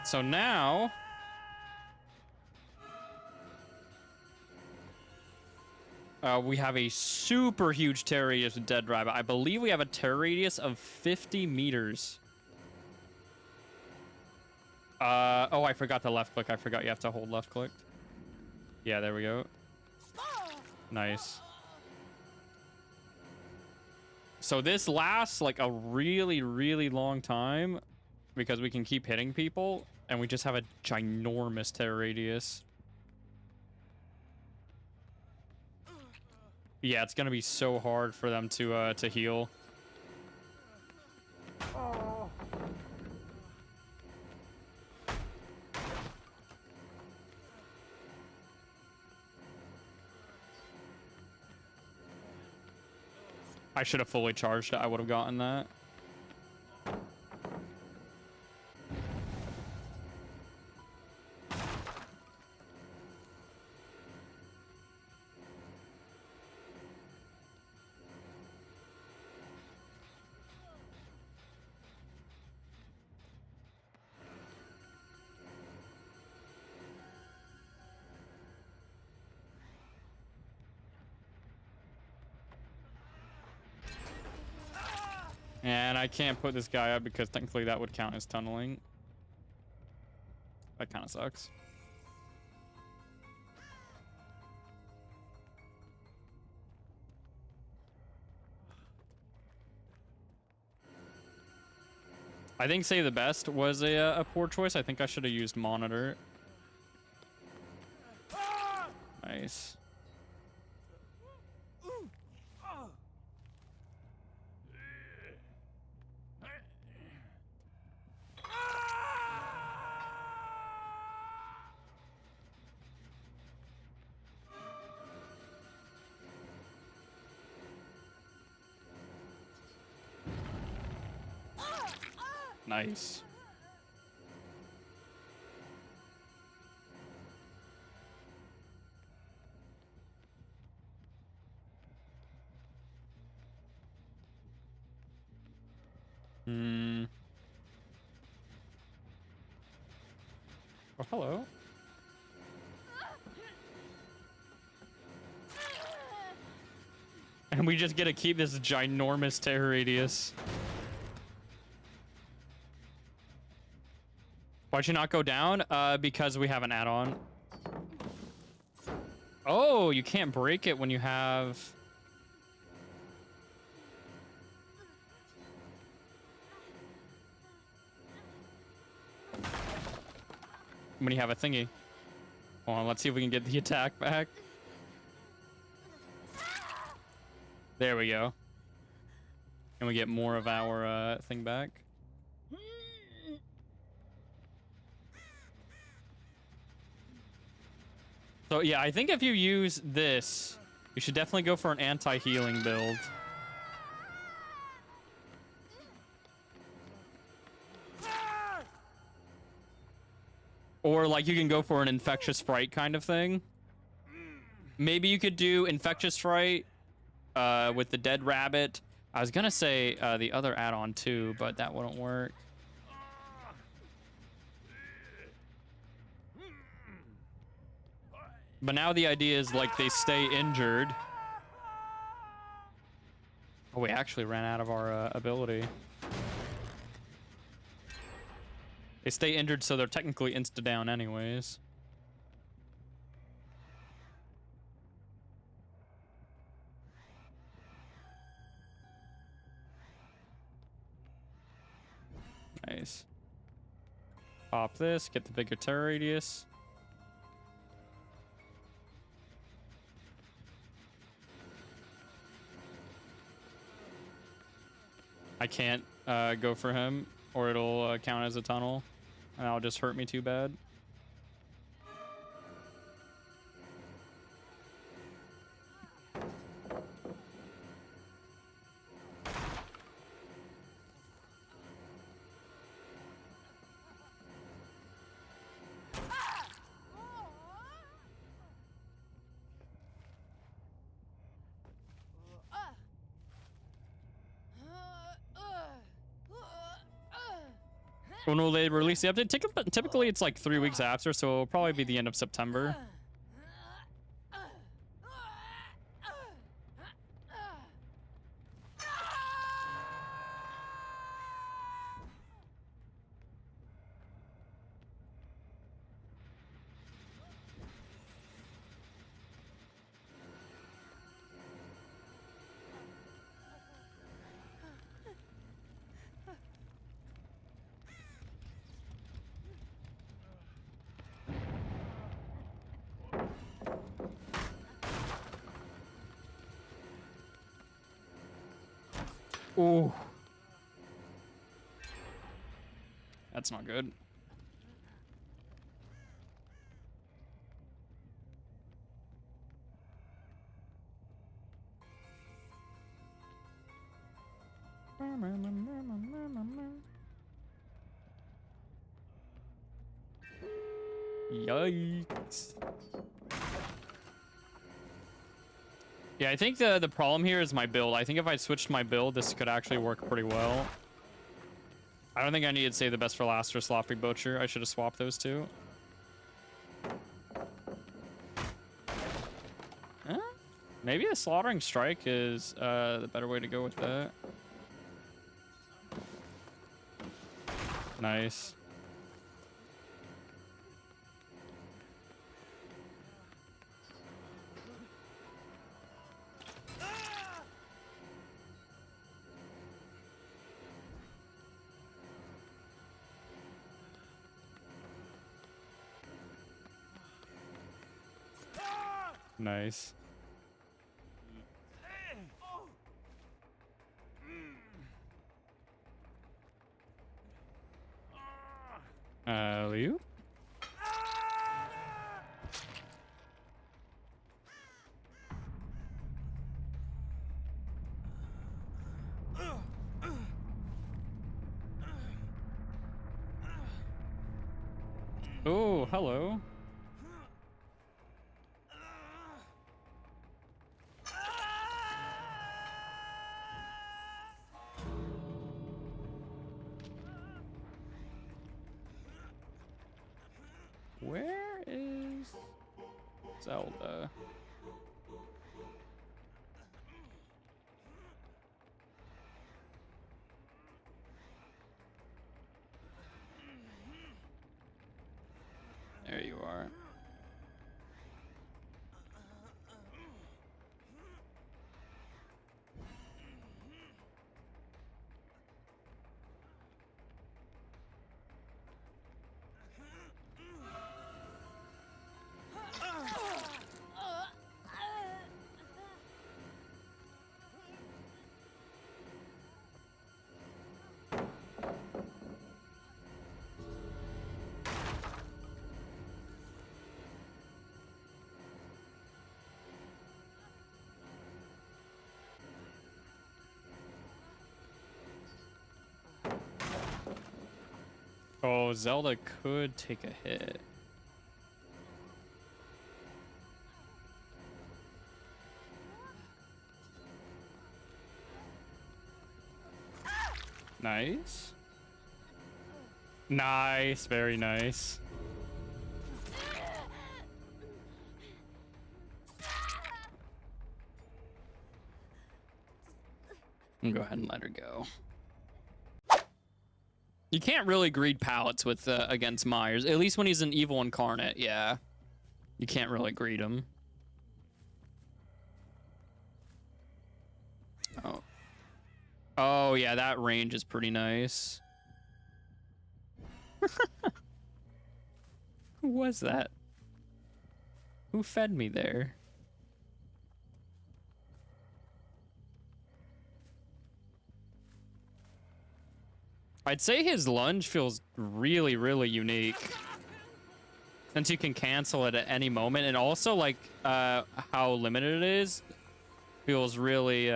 So now we have a super huge tear radius with Dead Rabbit. I believe we have a tear radius of 50 meters. Oh, I forgot to left click. I forgot you have to hold left click. Yeah, there we go. Nice. So this lasts like a really, really long time because we can keep hitting people and we just have a ginormous tear radius. Yeah, it's gonna be so hard for them to heal. I should have fully charged it. I would have gotten that. And I can't put this guy up because technically that would count as tunneling. That kind of sucks. I think Save the Best was a poor choice. I think I should have used Monitor. Nice. Nice. Oh, hello. And we just get to keep this ginormous tear radius. Why'd you not go down? Because we have an add-on. Oh, you can't break it when you have... When you have a thingy. Hold on, let's see if we can get the attack back. There we go. And we get more of our thing back. So yeah, I think if you use this, you should definitely go for an anti-healing build. Or like you can go for an infectious fright kind of thing. Maybe you could do infectious fright with the dead rabbit. I was gonna say the other add-on too, but that wouldn't work. But now the idea is like they stay injured. Oh, we actually ran out of our ability. They stay injured, so they're technically insta-down anyways. Nice. Pop this, get the bigger tear radius. I can't go for him, or it'll count as a tunnel. That'll just hurt me too bad. When will they release the update? Typically, it's like 3 weeks after, so it'll probably be the end of September. Ooh. That's not good. Yikes. Yeah, I think the problem here is my build. I think if I switched my build, this could actually work pretty well. I don't think I needed to save the best for last or Sloppy Butcher. I should have swapped those two. Huh? Maybe a Slaughtering Strike is the better way to go with that. Nice. Nice. Liu? Oh, hello. Where is Zelda? There you are. Oh, Zelda could take a hit. Nice. Nice, very nice. I'm gonna go ahead and let her go. You can't really greed pallets with against Myers, at least when he's an evil incarnate. Yeah, you can't really greed him. Oh, oh yeah, that range is pretty nice. Who was that? Who fed me there? I'd say his lunge feels really, really unique. Since you can cancel it at any moment, and also like how limited it is, feels really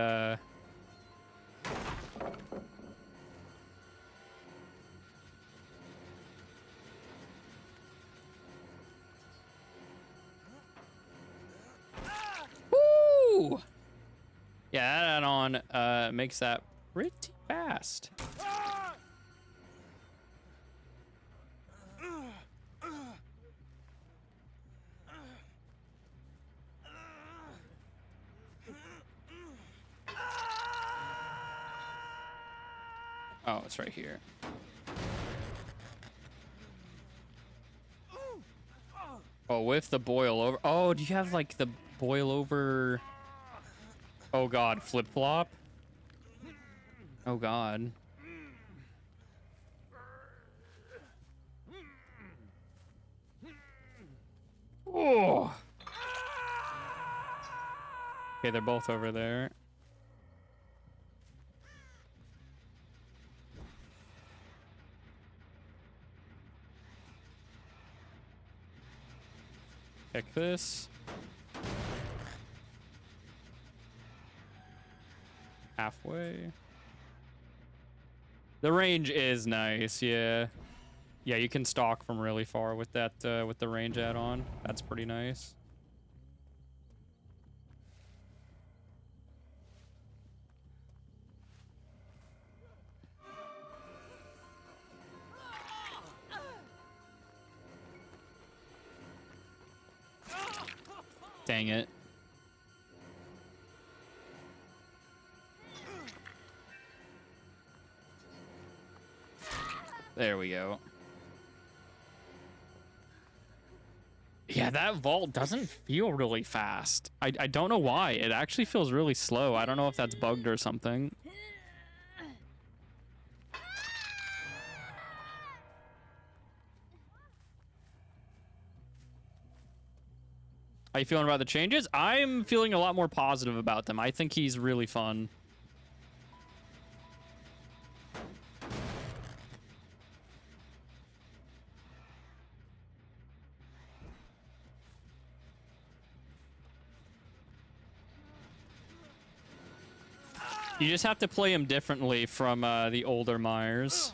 Woo! Yeah, that add-on makes that pretty fast. Oh, it's right here. Oh, with the boil over. Oh, do you have like the boil over? Oh God, flip flop. Oh God. Oh. Okay, they're both over there. Pick this. Halfway. The range is nice, yeah. Yeah, you can stalk from really far with that, with the range add-on. That's pretty nice. Dang it. There we go. Yeah, that vault doesn't feel really fast. I don't know why. It actually feels really slow. I don't know if that's bugged or something. How you feeling about the changes? I'm feeling a lot more positive about them. I think he's really fun. You just have to play him differently from the older Myers.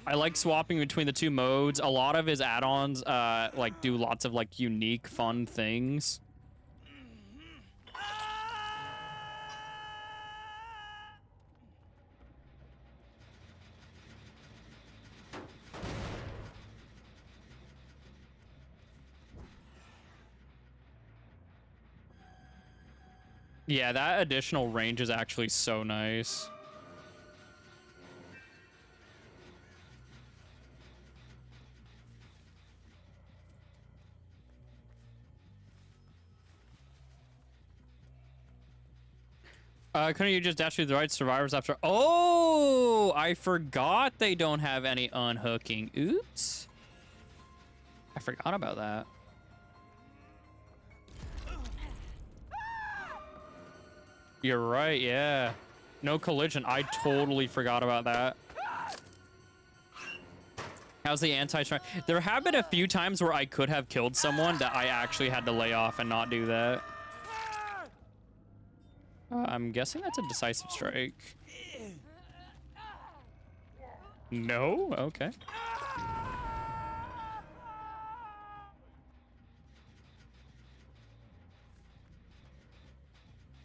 I like swapping between the two modes. A lot of his add-ons like do lots of like unique fun things. Yeah, that additional range is actually so nice. Couldn't you just dash through the right survivors after? Oh, I forgot they don't have any unhooking. Oops. I forgot about that. You're right, yeah. No collision. I totally forgot about that. How's the anti-strike? There have been a few times where I could have killed someone that I actually had to lay off and not do that. I'm guessing that's a decisive strike. No? Okay.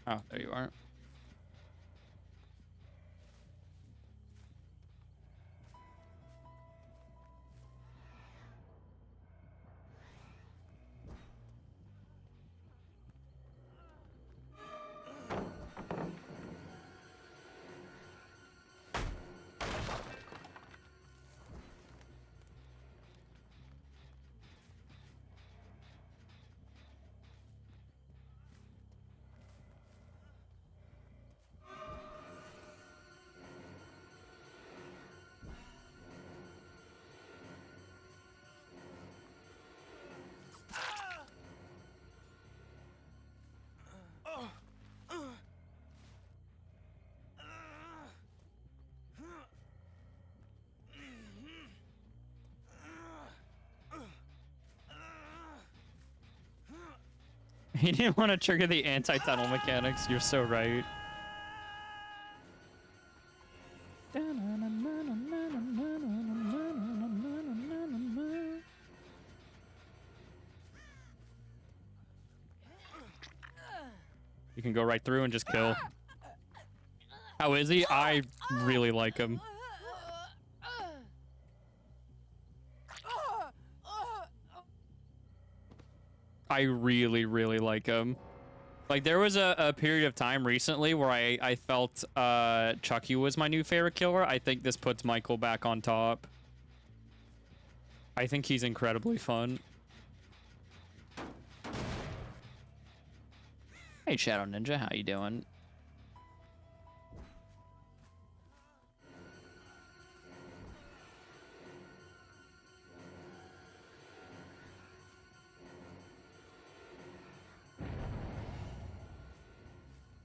Oh, there you are. He didn't want to trigger the anti-tunnel mechanics. You're so right. You can go right through and just kill. How is he? I really like him. I really, really like him. Like, there was a period of time recently where I felt Chucky was my new favorite killer. I think this puts Michael back on top. I think he's incredibly fun. Hey, Shadow Ninja, how you doing?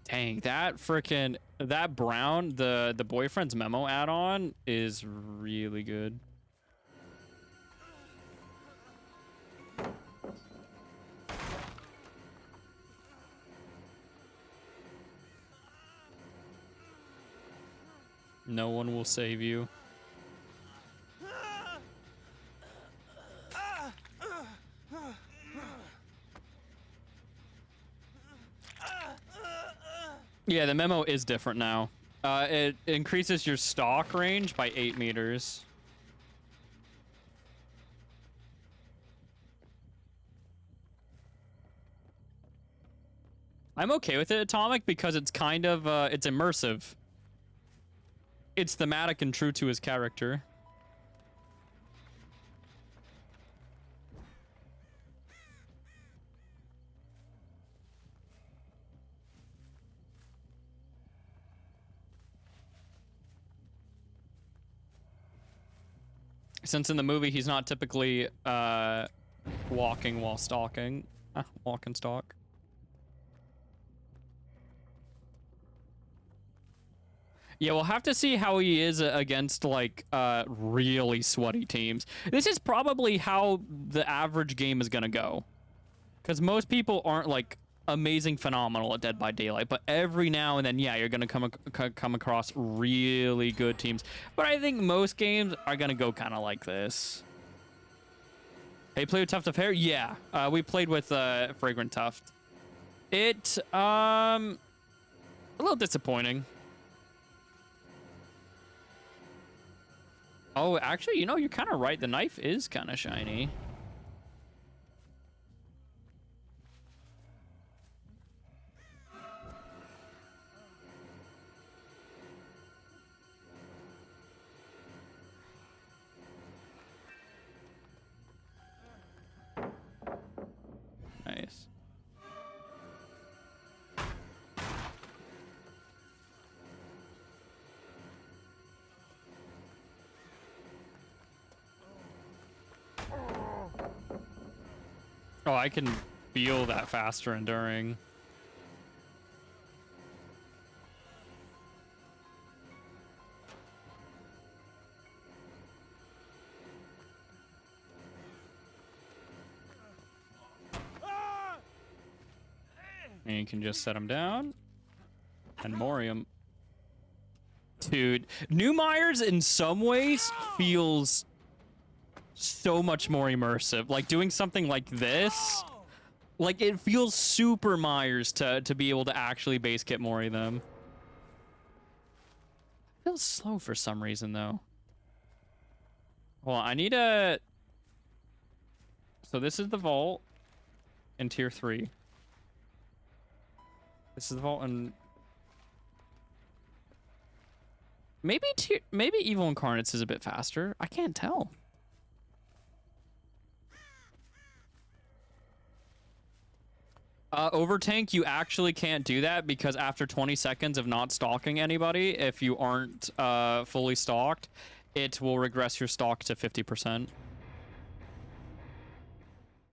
Dang, that brown, the boyfriend's memo add-on is really good. No one will save you. Yeah, the memo is different now. It increases your stalk range by 8 meters. I'm okay with it, Atomic, because it's kind of, it's immersive. It's thematic and true to his character. Since in the movie he's not typically walking while stalking. Walk and stalk. Yeah, we'll have to see how he is against, like, really sweaty teams. This is probably how the average game is gonna go. Because most people aren't, like, amazing phenomenal at Dead by Daylight, but every now and then, yeah, you're gonna come across really good teams. But I think most games are gonna go kind of like this. Hey, play with Tuft of Hair? Yeah, we played with Fragrant Tuft. It, a little disappointing. Oh, actually, you know, you're kind of right. The knife is kind of shiny. Nice. Oh, I can feel that faster enduring. And you can just set him down and Mori him. Dude, New Myers in some ways feels so much more immersive. Like doing something like this, like it feels super Myers to be able to actually base kit Mori them. It feels slow for some reason though. Well, I need a... So this is the vault in tier 3. This is the vault in... Maybe Evil Incarnates is a bit faster. I can't tell. Overtank, you actually can't do that because after 20 seconds of not stalking anybody, if you aren't fully stalked, it will regress your stalk to 50%.